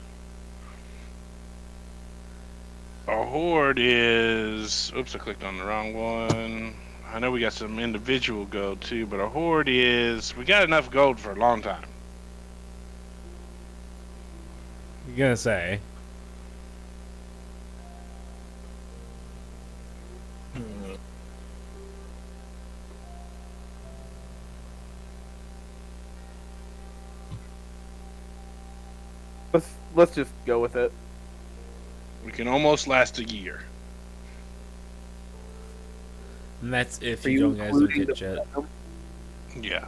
Our horde is. Oops, I clicked on the wrong one. I know we got some individual gold too, but our horde is. We got enough gold for a long time. You gonna say? Let's just go with it. We can almost last a year. And that's if Are you you don't guys don't including get the shit. platinum? Yeah.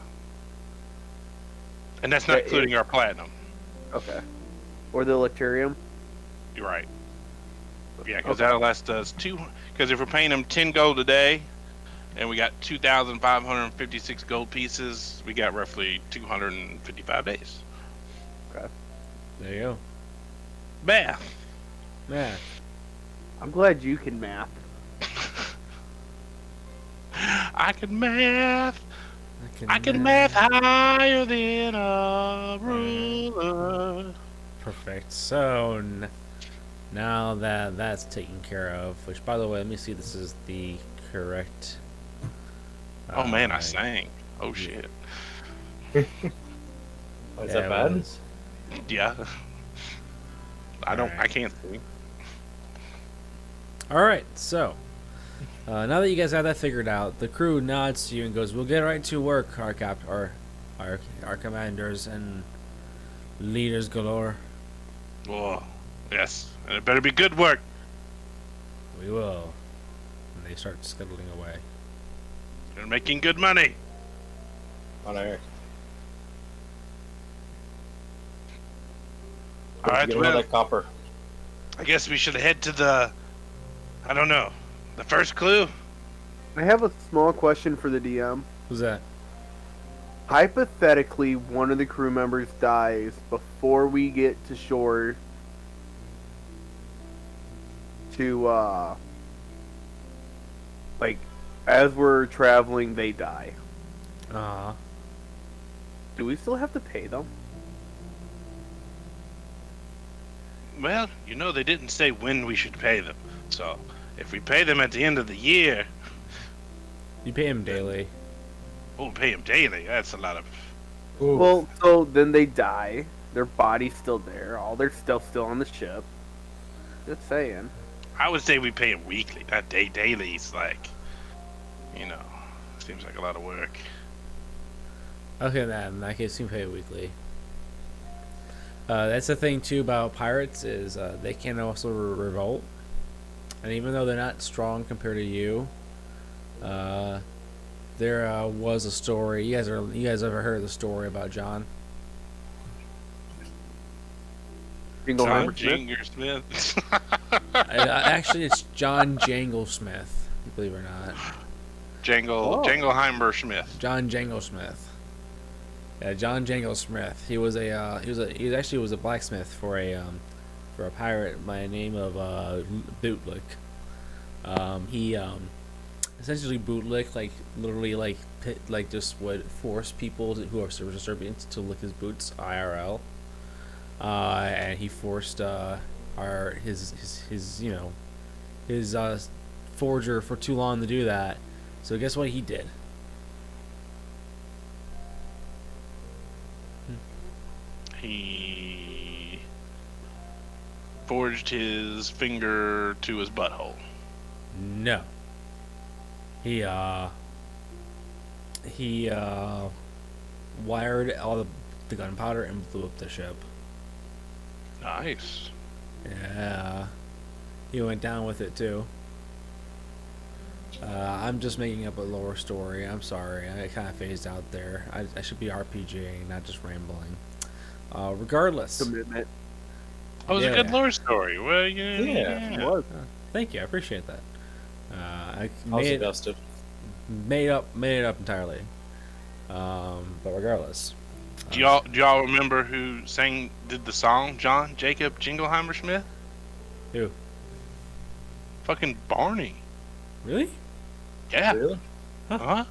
And that's not Yeah, including our platinum. Okay. Or the Electrium? You're right. Yeah, because Okay. that'll last us Because if we're paying them 10 gold a day, and we got 2,556 gold pieces, we got roughly 255 days. There you go. Math. Yeah. I'm glad you can math. I can math. I can math higher than a ruler. Perfect. So now that that's taken care of, which by the way, let me see. This is the correct. Oh man, I uh, sang. Oh shit. Oh, is yeah, that it bad? was. Yeah. I Alright. can't sing. All right. So now that you guys have that figured out, the crew nods to you and goes, "We'll get right to work, our commanders and leaders galore. Oh, yes. And it better be good work. We will." And they start scuttling away. You're making good money. On Eric. All right, Get all well, that copper. I guess we should head to the, I don't know, the first clue? I have a small question for the DM. Who's that? Hypothetically, one of the crew members dies before we get to shore to, like, as we're traveling, they die. Uh Do we still have to pay them? Well, you know they didn't say when we should pay them. So, if we pay them at the end of the year, You pay him daily. we'll pay them daily. That's a lot of... Ooh. Well, so then they die. Their body's still there. All their stuff's still on the ship. Just saying. I would say we pay them weekly, not daily. It's like, you know, seems like a lot of work. Okay, then in that case, you can pay weekly. That's the thing too about pirates is they can also revolt, and even though they're not strong compared to you, there was a story. You guys ever heard the story about John? Jingle John Hammer Smith? Jinger Smith. Actually, it's John Janglesmith. Believe it or not, Oh. Jangleheimer Smith. John Janglesmith. Yeah, John Janglesmith. He was a blacksmith for a pirate by the name of Bootlick. He essentially Bootlick, like literally like just would force people who are subservient to lick his boots IRL. And he forced his forger for too long to do that. So guess what he did? He forged his finger to his butthole. No. He wired all the gunpowder and blew up the ship. Nice. Yeah. He went down with it too. I'm just making up a lore story. I'm sorry. I kind of phased out there. I should be RPGing, not just rambling. Regardless. Commitment. That was a good Yeah. lore story. Well, yeah. Yeah. It was. Thank you. I appreciate that. I I was made invested. it up entirely. But regardless. Do y'all remember who did the song? John Jacob Jingleheimer Smith? Who? Fucking Barney. Really? Yeah. Really? Uh-huh.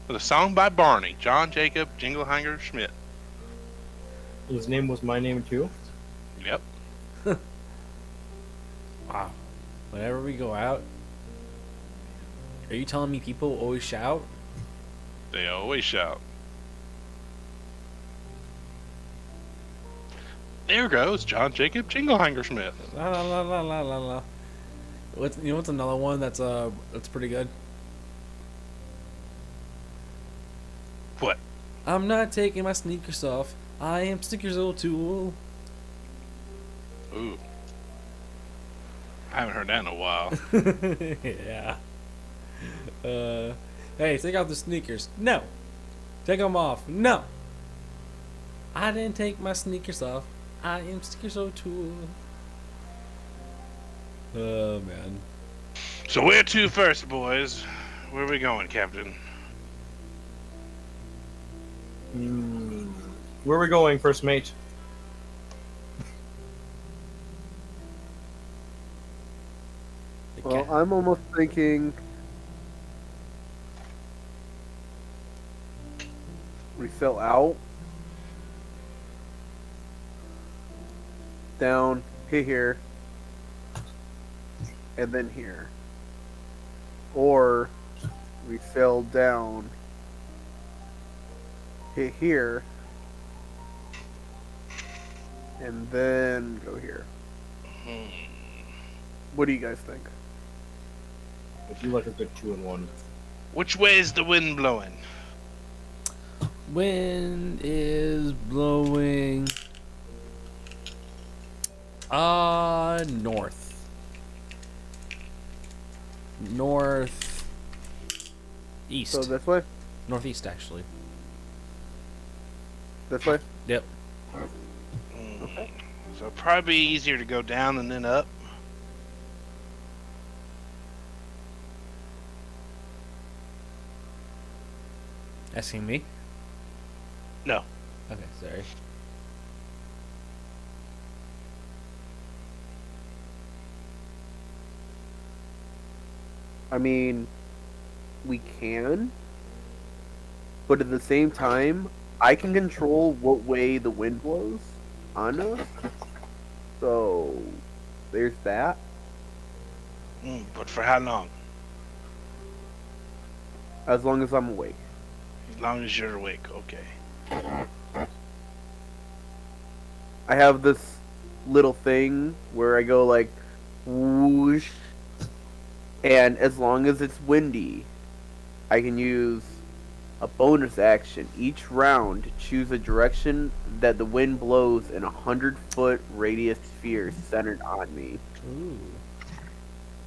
The song by Barney. John Jacob Jingleheimer Smith. His name was my name too. Yep. Wow. whenever we go out, are you telling me people always shout? They always shout. There goes John Jacob Jingleheimer Smith. La la la la la la la. What's another one that's pretty good? What? I'm not taking my sneakers off. I am Sneakers O'Toole. Ooh. I haven't heard that in a while. Yeah. Hey, take off the sneakers. No. Take them off. No. I didn't take my sneakers off. I am Sneakers O'Toole. Oh, man. So where to first, boys? Where are we going, Captain? Where are we going, first mate? Well, I'm almost thinking we sell out, down, hit here, and then here. Or we fell down, hit here, and then go here. What do you guys think? I do like a good 2-in-1. Which way is the wind blowing? Wind is blowing north. North east. So this way? Northeast, actually. This way? Yep. So probably easier to go down and then up. Asking me? No. Okay, sorry. I mean, we can, but at the same time, I can control what way the wind blows on us. So, there's that. But for how long? As long as I'm awake. As long as you're awake, okay. I have this little thing where I go like, whoosh, and as long as it's windy, I can use a bonus action each round to choose a direction that the wind blows in 100-foot radius sphere centered on me. Ooh.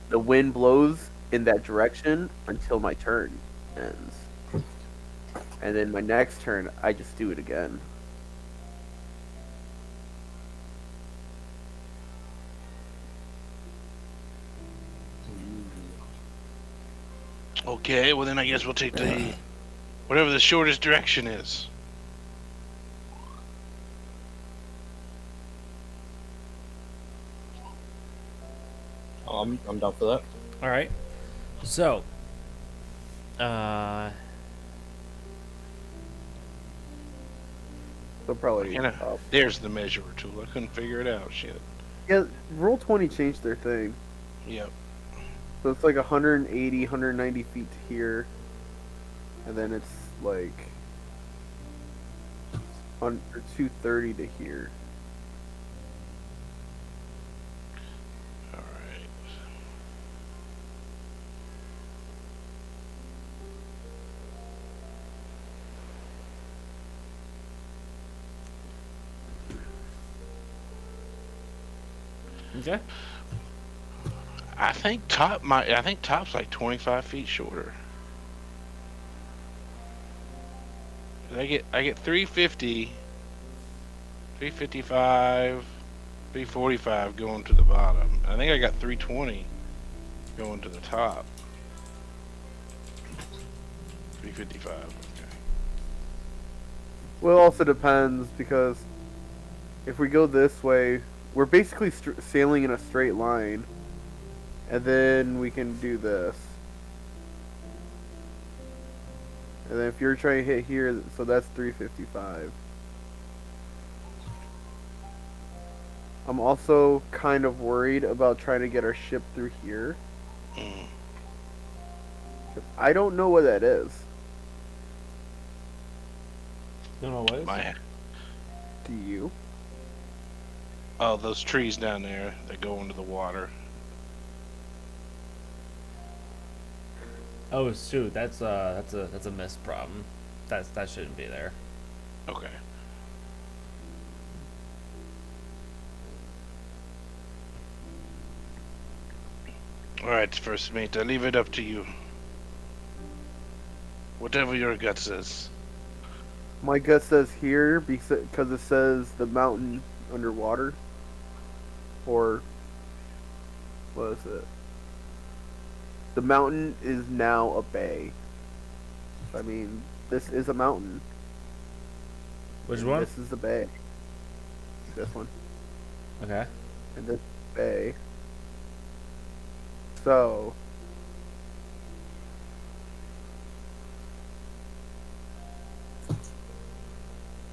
The wind blows in that direction until my turn ends. And then my next turn, I just do it again. Okay, well then I guess we'll take the whatever the shortest direction is. I'm down for that. All right. So, So probably. You know, there's the measurer tool. I couldn't figure it out. Shit. Yeah, Roll20 changed their thing. Yep. So it's like 180, 190 feet to here. And then it's like 230 to here. All right. okay. I think top's like 25 feet shorter. I get 350, 355, 345 going to the bottom. I think I got 320 going to the top. 355. Okay. Well, it also depends because if we go this way, we're basically sailing in a straight line. And then we can do this. And then if you're trying to hit here, so that's 355. I'm also kind of worried about trying to get our ship through here. Mm. 'Cause I don't know what that is. You don't know what it is? My, Do you? oh, those trees down there that go into the water. Oh shoot, that's a missed problem. That shouldn't be there. Okay. All right, first mate. I leave it up to you. Whatever your gut says. My gut says here because it says the mountain underwater. Or what is it? The mountain is now a bay. I mean, this is a mountain. Which and one? This is a bay. This one. Okay. And this bay. So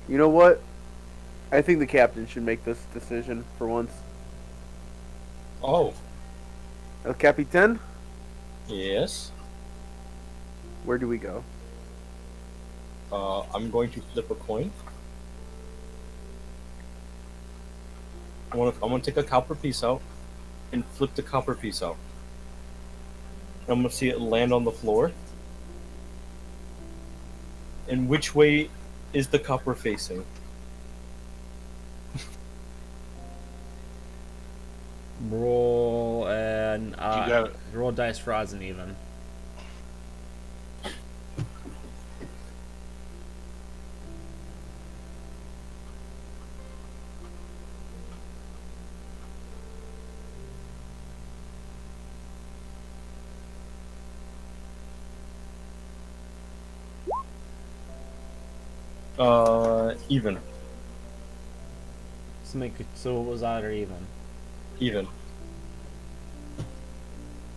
you know what? I think the captain should make this decision for once. Oh, El Capitan, yes. where do we go? I'm going to flip a coin. I'm gonna take a copper piece out and flip the copper piece out. I'm gonna see it land on the floor. And which way is the copper facing? Roll and got it. roll dice for odds and even. Even. So what was odd or even? Even.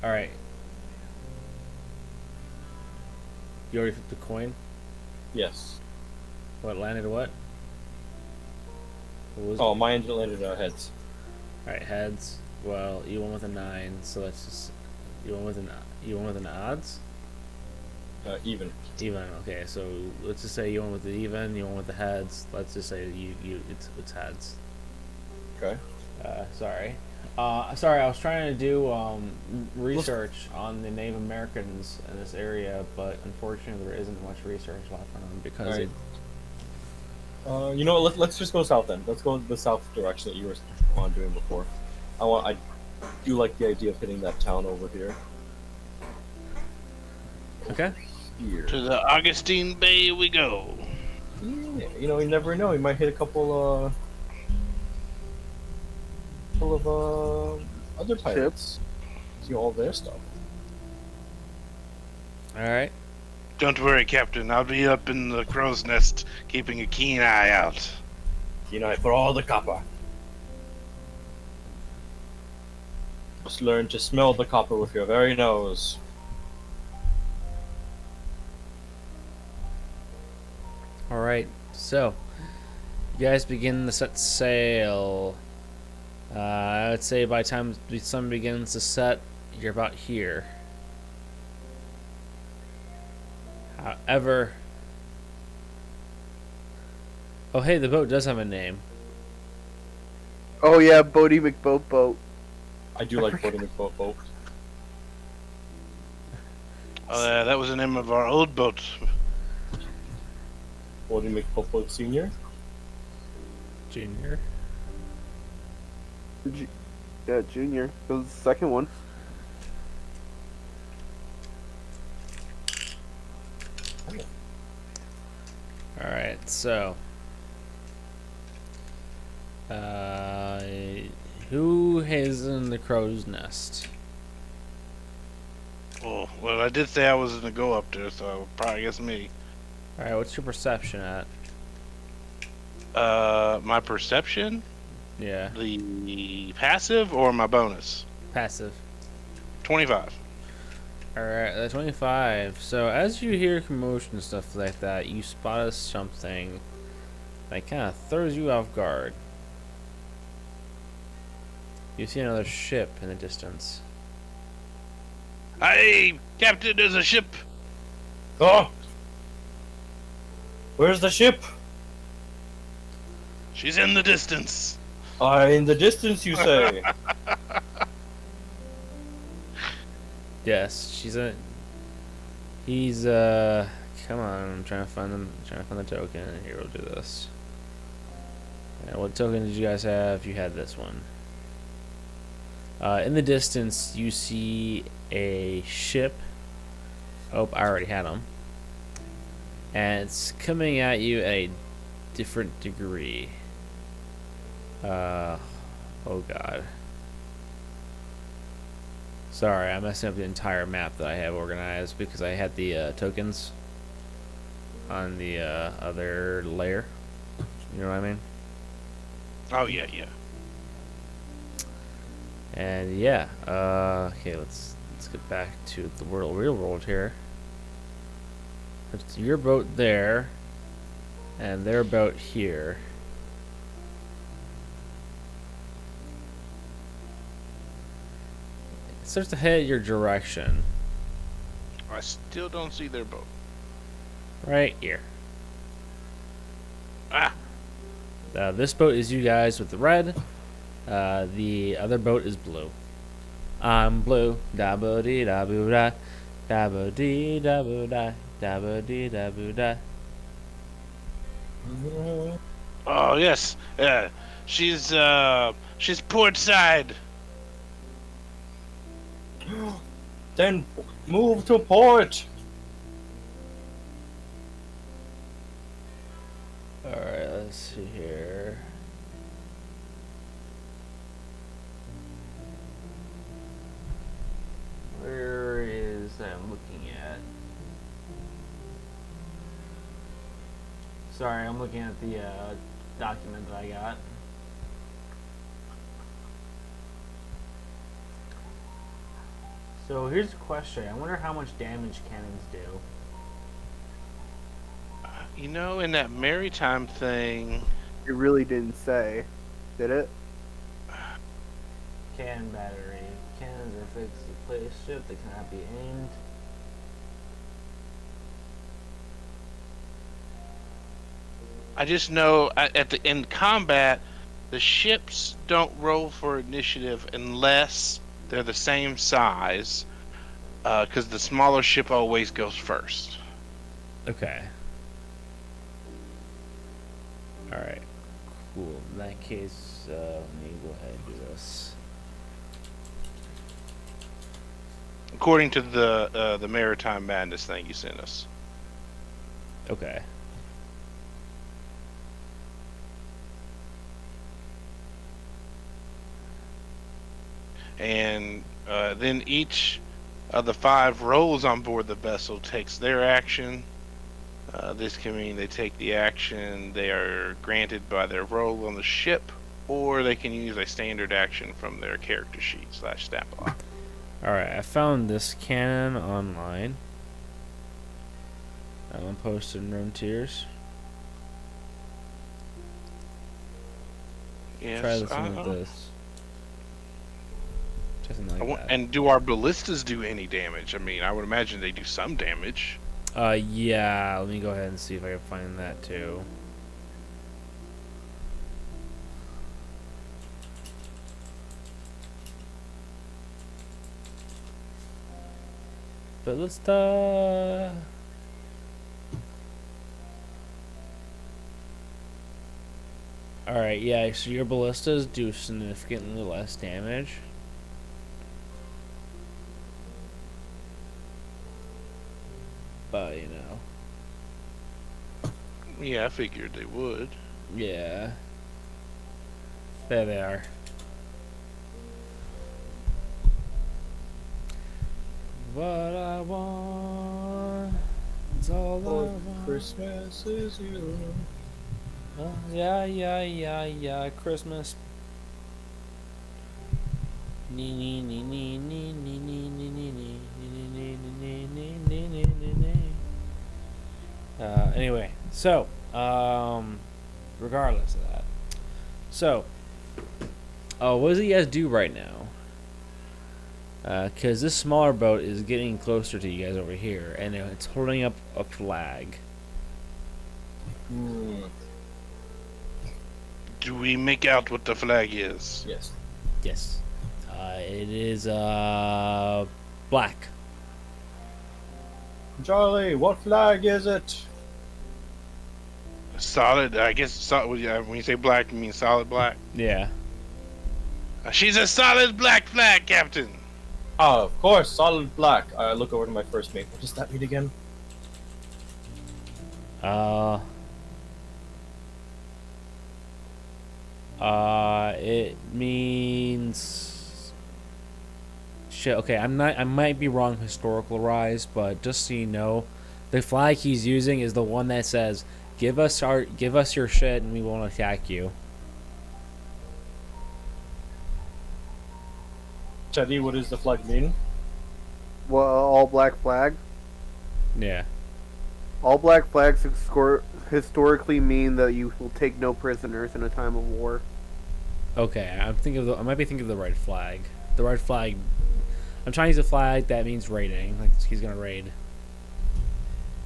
All right. You already flipped the coin. Yes. What landed? What? What was Oh, mine landed heads. All right, heads. Well, you went with a 9, so let's just you went with an odds. Even. Even. Okay, so let's just say you went with the even. You went with the heads. Let's just say it's heads. Okay. Sorry. Sorry, I was trying to do research on the Native Americans in this area, but unfortunately there isn't much research left on them because Alright. You know what? Let's just go south then. Let's go in the south direction that you were on doing before. I do like the idea of hitting that town over here. Okay. Here. To the Augustine Bay we go. Yeah, you know, you never know. You might hit a couple of other pirates. See all their stuff. All right. Don't worry, Captain. I'll be up in the crow's nest, keeping a keen eye out. You know, for all the copper. Just learn to smell the copper with your very nose. All right. So, you guys begin to set sail. I would say by the time the sun begins to set, you're about here. However, oh hey, the boat does have a name. Oh yeah, Bodie McBoat Boat. I do like boating with boat. Oh, yeah, that was the name of our old boat. Boating McBoat Senior. Junior. Yeah, Junior. It was the second one. All right. So, who is in the crow's nest? Oh, well, I did say I was going to go up there, so probably guess me. All right. What's your perception at? My perception? Yeah. The passive or my bonus? Passive. 25. Alright, that's 25. So as you hear commotion and stuff like that, you spot something that kind of throws you off guard. You see another ship in the distance. Hey, Captain, there's a ship. Oh! Where's the ship? She's in the distance. In the distance, you say? Yes, he's come on, I'm trying to find the token. Here, we'll do this. Yeah, what token did you guys have? You had this one. In the distance, you see a ship. Oh, I already had them. And it's coming at you at a different degree. Oh god. Sorry, I'm messing up the entire map that I have organized because I had the tokens on the other layer. You know what I mean? Oh, yeah, yeah. And yeah, okay, let's get back to the real world here. It's your boat there, and their boat here. It starts to head your direction. I still don't see their boat. Right here. Ah, This boat is you guys with the red. The other boat is blue. I'm blue. Da bo dee da boo da. Da bo dee da boo da. Da bo dee da boo da. oh yes. She's port side. Then move to port. Alright, let's see here. Where is I'm looking at? Sorry, I'm looking at the document that I got. So here's a question. I wonder how much damage cannons do. You know, in that maritime thing, It really didn't say, did it? Cannon battery. Cannons are fixed to place ship. They cannot be aimed. I just know in combat, the ships don't roll for initiative unless they're the same size, because the smaller ship always goes first. Okay. Alright. Cool. In that case, let me go ahead and do this. According to the Maritime Madness thing you sent us. Okay. And then each of the 5 rolls on board the vessel takes their action. This can mean they take the action they are granted by their role on the ship, or they can use a standard action from their character sheet / stat block. Alright, I found this cannon online. I'm gonna post it in Rodenteers. Yes, Try this one with this. Try something like that. and do our ballistas do any damage? I mean, I would imagine they do some damage. Yeah, let me go ahead and see if I can find that too. Ballista. Alright, yeah, so your ballistas do significantly less damage. But, you know. Yeah, I figured they would. Yeah. There they are. What I want is all I want. Christmas is you. Yeah, Christmas. Anyway, so regardless of that, so Oh, what does you guys do right now? Because this smaller boat is getting closer to you guys over here, and it's holding up a flag. Do we make out what the flag is? Yes. Yes. It is black. Charlie, what flag is it? Solid. I guess when you say black, you mean solid black. Yeah. She's a solid black flag, Captain. Oh, of course, solid black. I look over to my first mate. What does that mean again? It means shit. Okay, I might be wrong historical-wise, but just so you know, the flag he's using is the one that says, give us your shit and we won't attack you." Teddy, what does the flag mean? Well, all black flag. Yeah. All black flags historically mean that you will take no prisoners in a time of war. Okay, I might be thinking of the right flag. The right flag. I'm trying to use a flag that means raiding. Like he's gonna raid.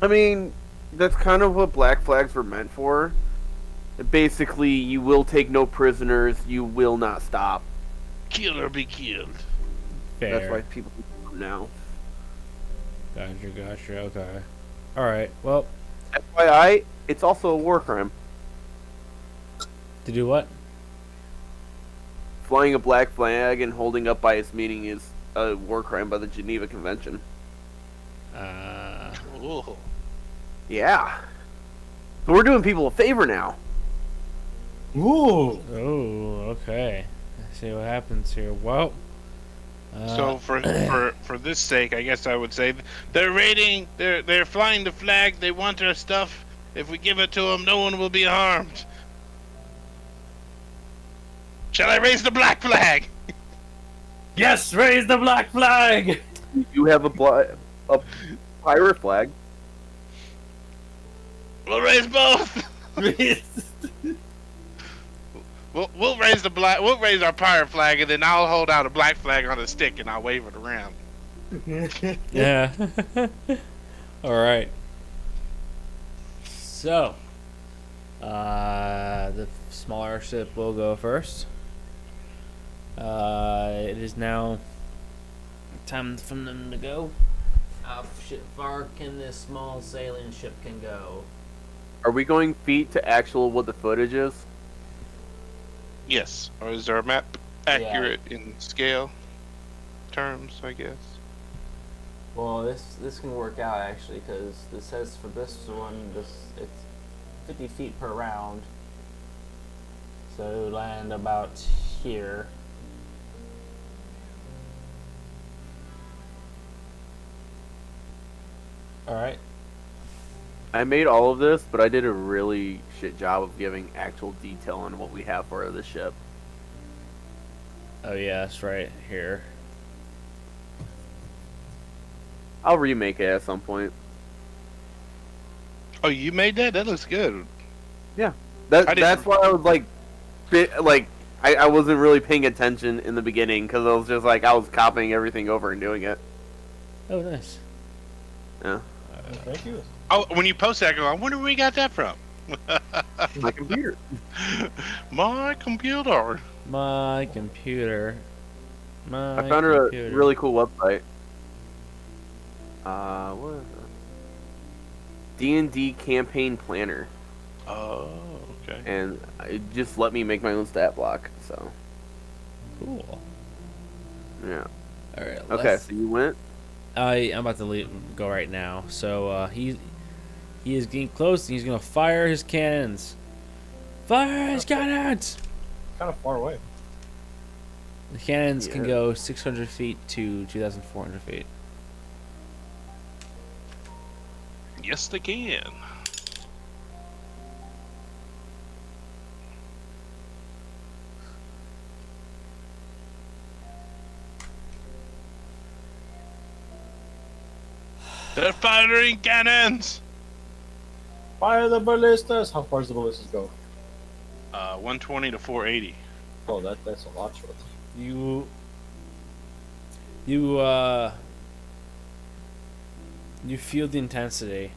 I mean, that's kind of what black flags were meant for. Basically, you will take no prisoners. You will not stop. Kill or be killed. Fair. That's why people do them now. Gotcha. Okay. All right. Well, FYI, it's also a war crime. to do what? Flying a black flag and holding up by its meaning is a war crime by the Geneva Convention. Ooh. Yeah. So we're doing people a favor now. Ooh. Oh, okay. Let's see what happens here. Well. So for this sake, I guess I would say they're raiding. They're flying the flag. They want our stuff. If we give it to them, no one will be harmed. Shall I raise the black flag? Yes, raise the black flag! You have a pirate flag. We'll raise both. We'll raise the black. We'll raise our pirate flag, and then I'll hold out a black flag on a stick, and I'll wave it around. Yeah. All right. So, the smaller ship will go first. It is now time for them to go. How far can this small sailing ship can go? Are we going feet to actual what the footage is? Yes. Or is our map accurate in scale terms? I guess. Well, this can work out actually, because this says for this one, it's 50 feet per round. So it would land about here. All right. I made all of this, but I did a really shit job of giving actual detail on what we have for the ship. Oh yeah, that's right here. I'll remake it at some point. Oh, you made that? That looks good. Yeah, I that's why I was like, I wasn't really paying attention in the beginning because I was just like I was copying everything over and doing it. Oh, nice. Yeah, Thank you. Oh, when you post that, I go, I wonder where we got that from. my computer. My computer. My computer. My I found computer. a really cool website. What is it? D&D Campaign Planner, Oh, okay. and it just let me make my own stat block. So Cool. yeah. All right. Okay, so you went. I'm about to go right now. So he is getting close, and he's gonna fire his cannons. Fire his cannons! Kind of far away. The cannons can Yeah. go 600 feet to 2,400 feet. Yes, they can. They're firing cannons. Fire the ballistas! How far does the ballistas go? 120 to 480. Oh, that's a lot short. You feel the intensity.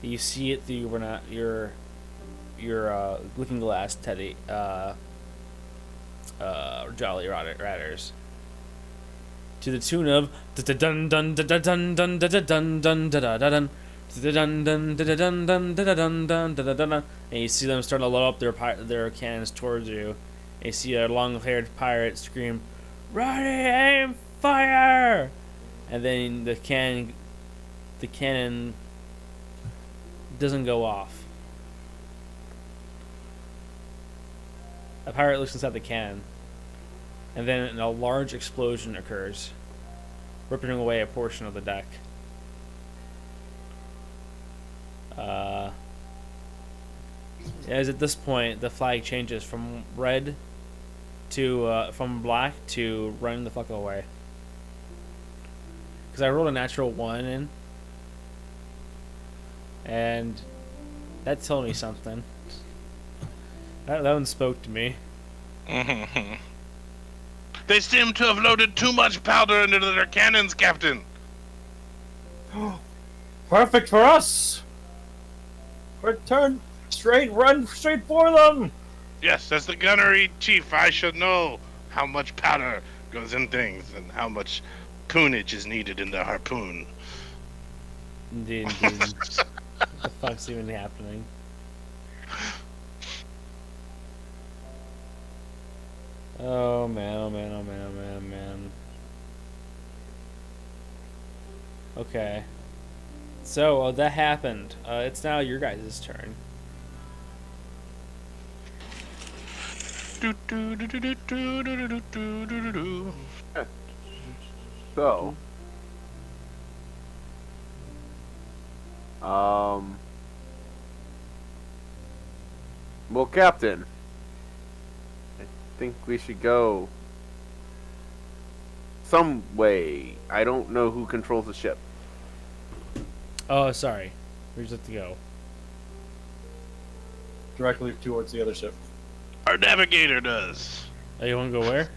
You see it through your looking glass, Teddy. Jolly Ratters. To the tune of dun dun dun dun dun dun dun dun dun dun dun, and you see them starting to load up their cannons towards you. And you see a long-haired pirate scream, "Ready, aim, fire!" And then the cannon doesn't go off. A pirate looks inside the cannon, and then a large explosion occurs, ripping away a portion of the deck. As at this point, the flag changes from red to from black to run the fuck away. Because I rolled a natural 1 in, and that told me something. That one spoke to me. They seem to have loaded too much powder into their cannons, Captain. Perfect for us. Run straight for them. Yes, as the gunnery chief, I should know how much powder goes in things and how much poonage is needed in the harpoon. Indeed. What the fuck's even happening? Oh man. Okay. So, that happened. It's now your guys' turn. So, well, Captain, I think we should go some way. I don't know who controls the ship. Oh, sorry. Where's it to go? Directly towards the other ship. Our navigator does. Oh, you want to go where?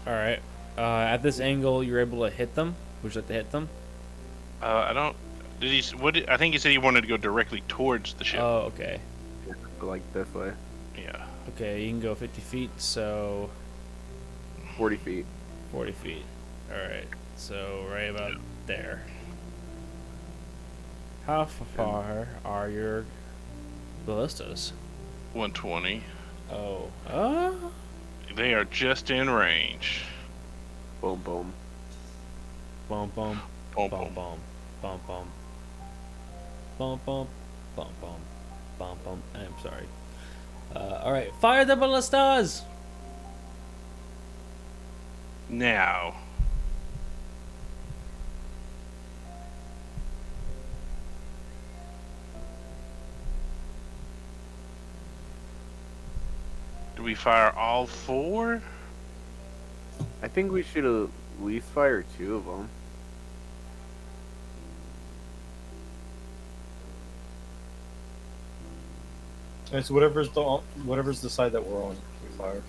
Alright. At this angle, you're able to hit them. Would you like to hit them? I don't. Did he? I think he said he wanted to go directly towards the ship. Oh, okay. Like this way. Yeah. Okay, you can go 50 feet, so 40 feet. 40 feet. Alright, so right about there. How far are your ballistas? 120. Oh. They are just in range. Boom, boom. Bum bum. Boom, Bum boom. bum. Bum bum. Bum bum. Bum bum. Bum bum. I'm sorry. Alright, fire the ballistas! Now. Do we fire all 4? I think we should at least fire 2 of them. And so whatever's the side that we're on, we fire.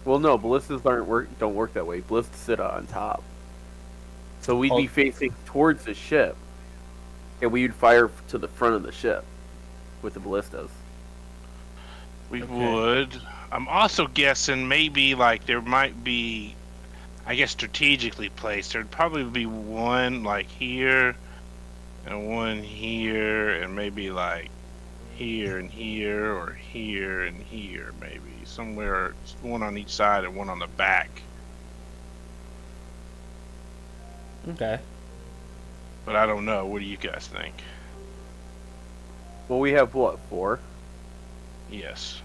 Well, no, ballistas don't work that way. Ballistas sit on top. So we'd be facing towards the ship, and we'd fire to the front of the ship with the ballistas. We would. I'm also guessing maybe like there might be, I guess strategically placed. There'd probably be one like here, and one here, and maybe like here and here, or here and here, maybe somewhere. One on each side and one on the back. Okay. But I don't know. What do you guys think? Well, we have what, 4? Yes.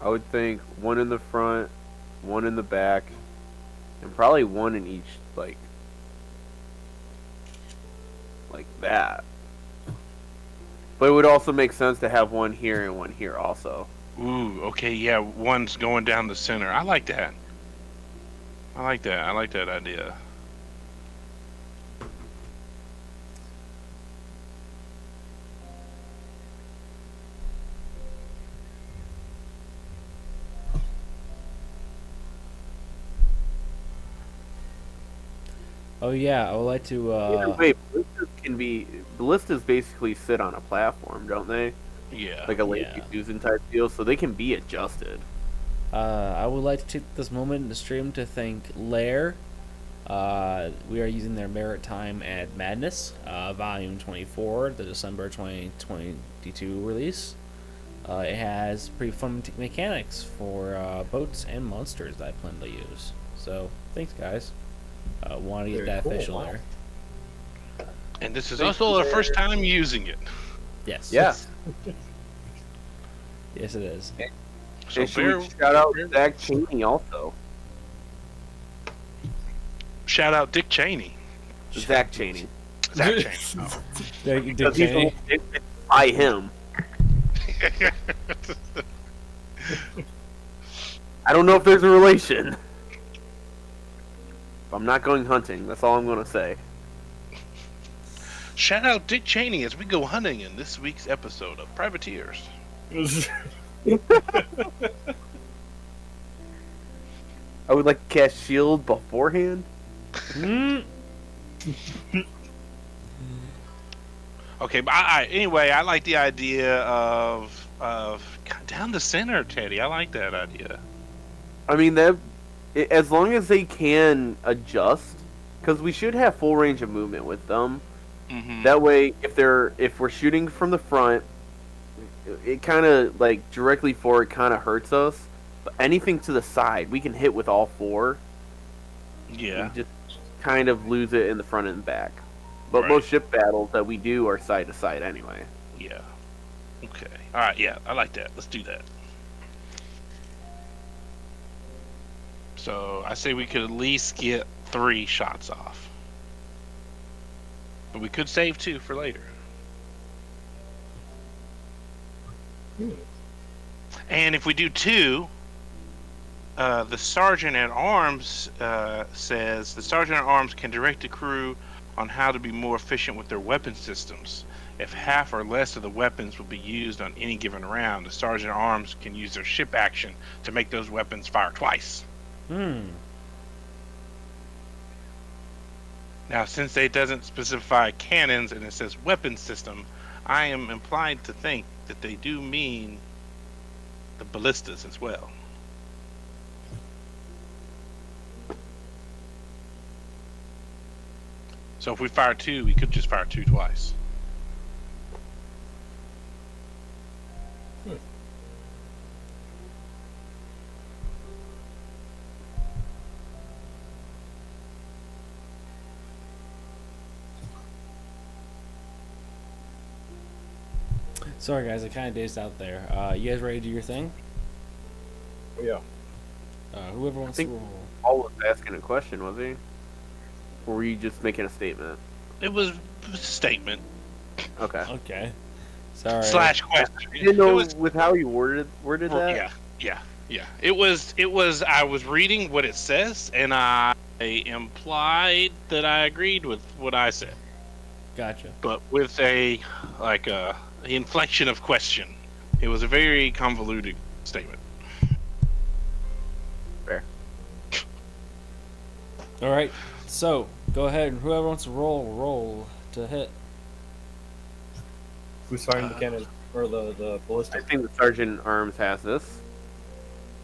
I would think 1 in the front, 1 in the back, and probably 1 in each, like that. But it would also make sense to have 1 here and 1 here also. Ooh, okay, yeah, one's going down the center. I like that. I like that. I like that idea. Oh yeah, I would like to. Either way, ballistas basically sit on a platform, don't they? Yeah. Like a lazy Yeah. Susan type deal, so they can be adjusted. I would like to take this moment in the stream to thank Lair. We are using their Maritime at Madness, Volume 24, the December 2022 release. It has pretty fun mechanics for boats and monsters that I plan to use. So, thanks, guys. Want to get Very that cool, official wow. there. And this is Thanks, also the Blair. first time using it. Yes. Yeah. Yes, it is. So And should we shout out Zach Cheney also? shout out Dick Cheney. Zach Cheney. Zach Cheney. Oh. Thank you, Dick Because he's Cheney. by him. I don't know if there's a relation. I'm not going hunting. That's all I'm going to say. Shout out Dick Cheney as we go hunting in this week's episode of Privateers. I would like to cast shield beforehand. Okay, but anyway, I like the idea of down the center, Teddy. I like that idea. I mean, as long as they can adjust, because we should have full range of movement with them. Mm-hmm. That way, if we're shooting from the front, it kind of like directly forward kind of hurts us. But anything to the side, we can hit with all four. Yeah. We just kind of lose it in the front and back. But Right. most ship battles that we do are side to side anyway. Yeah. Okay. All right. Yeah, I like that. Let's do that. So I say we could at least get 3 shots off. But we could save 2 for later. And if we do 2, the sergeant at arms says the sergeant at arms can direct the crew on how to be more efficient with their weapon systems. If half or less of the weapons will be used on any given round, the sergeant at arms can use their ship action to make those weapons fire twice. Now, since it doesn't specify cannons and it says weapon system, I am inclined to think that they do mean the ballistas as well. So if we fire 2, we could just fire 2 twice. Sorry, guys, I kind of dazed out there. You guys ready to do your thing? Yeah. Whoever wants think- to roll. Paul was asking a question, was he? Or were you just making a statement? It was a statement Okay. Okay. Sorry. slash question. I didn't know It was, with how you worded that. yeah. It was. I was reading what it says, and I implied that I agreed with what I said, Gotcha. but with a inflection of question. It was a very convoluted statement. Fair. All right. So go ahead, and whoever wants to roll to hit. Who's firing the cannon or the I ballista? think the sergeant at arms has this.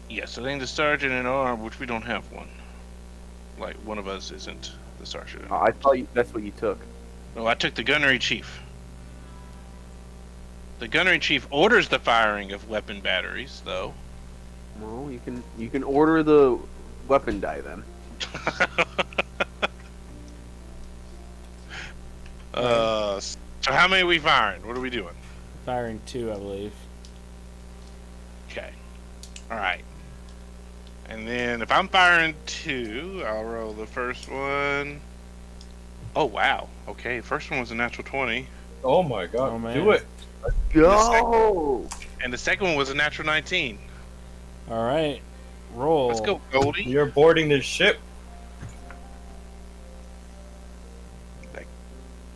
Yes, I think the sergeant at arms, which we don't have one. Like one of us isn't the sergeant. I thought that's what you took. No, I took the gunnery chief. The gunnery chief orders the firing of weapon batteries, though. Well, you can order the weapon die then. So how many are we firing? What are we doing? Firing 2, I believe. Okay. All right. And then if I'm firing 2, I'll roll the first one. Oh wow. Okay, first one was a natural 20, Oh my god! Oh, man. Do it. Go! and the second one was a natural 19. All right. Roll. Let's go, Goldie. You're boarding this ship. Let's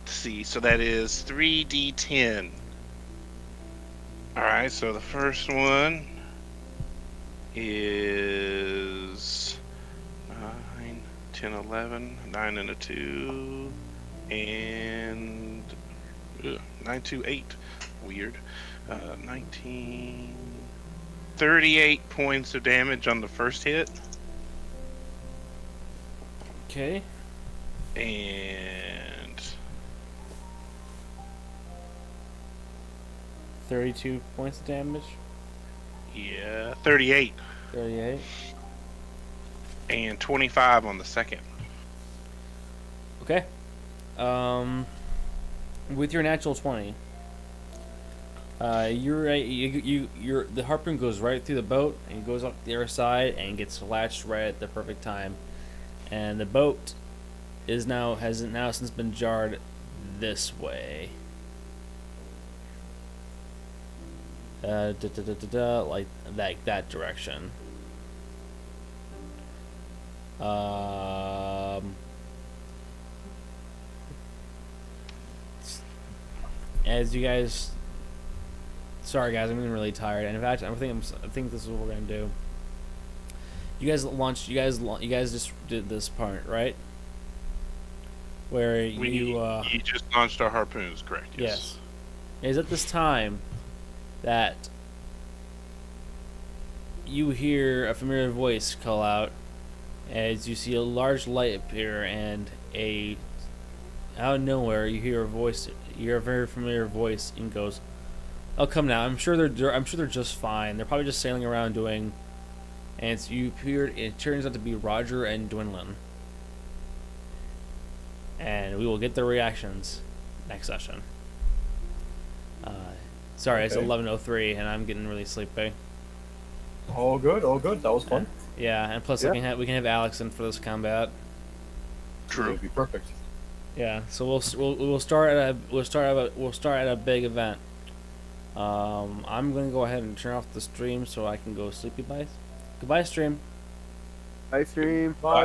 see, so that is 3d10. All right, so the first one is 9, 10, 11, 9 and a 2, and 9, 2, 8. Weird. 19, 38 points of damage on the first hit, Okay. and 32 points of damage. 38, 38. and 25 on the second. Okay. With your natural 20, the harpoon goes right through the boat and goes up the other side and gets latched right at the perfect time, and the boat has now since been jarred this way. Like that direction. As you guys, sorry guys, I'm getting really tired, and in fact, I think this is what we're gonna do. You guys launched. You guys just did this part, right? Where You just launched our harpoons, correct? yes. It is at this time that you hear a familiar voice call out as you see a large light appear, and out of nowhere you hear a voice. You hear a very familiar voice, and goes, "Oh, come now. I'm sure they're just fine. They're probably just sailing around doing." And it turns out to be Roger and Dwinlin. And we will get their reactions next session. Sorry, it's Okay. 11:03, and I'm getting really sleepy. All good, all good. That was fun. Yeah, and plus Yeah. we can have Alex in for this combat. It True. would be perfect. Yeah, so we'll start at a big event. I'm gonna go ahead and turn off the stream so I can go sleepy. Goodbye, stream. Bye, stream. Bye.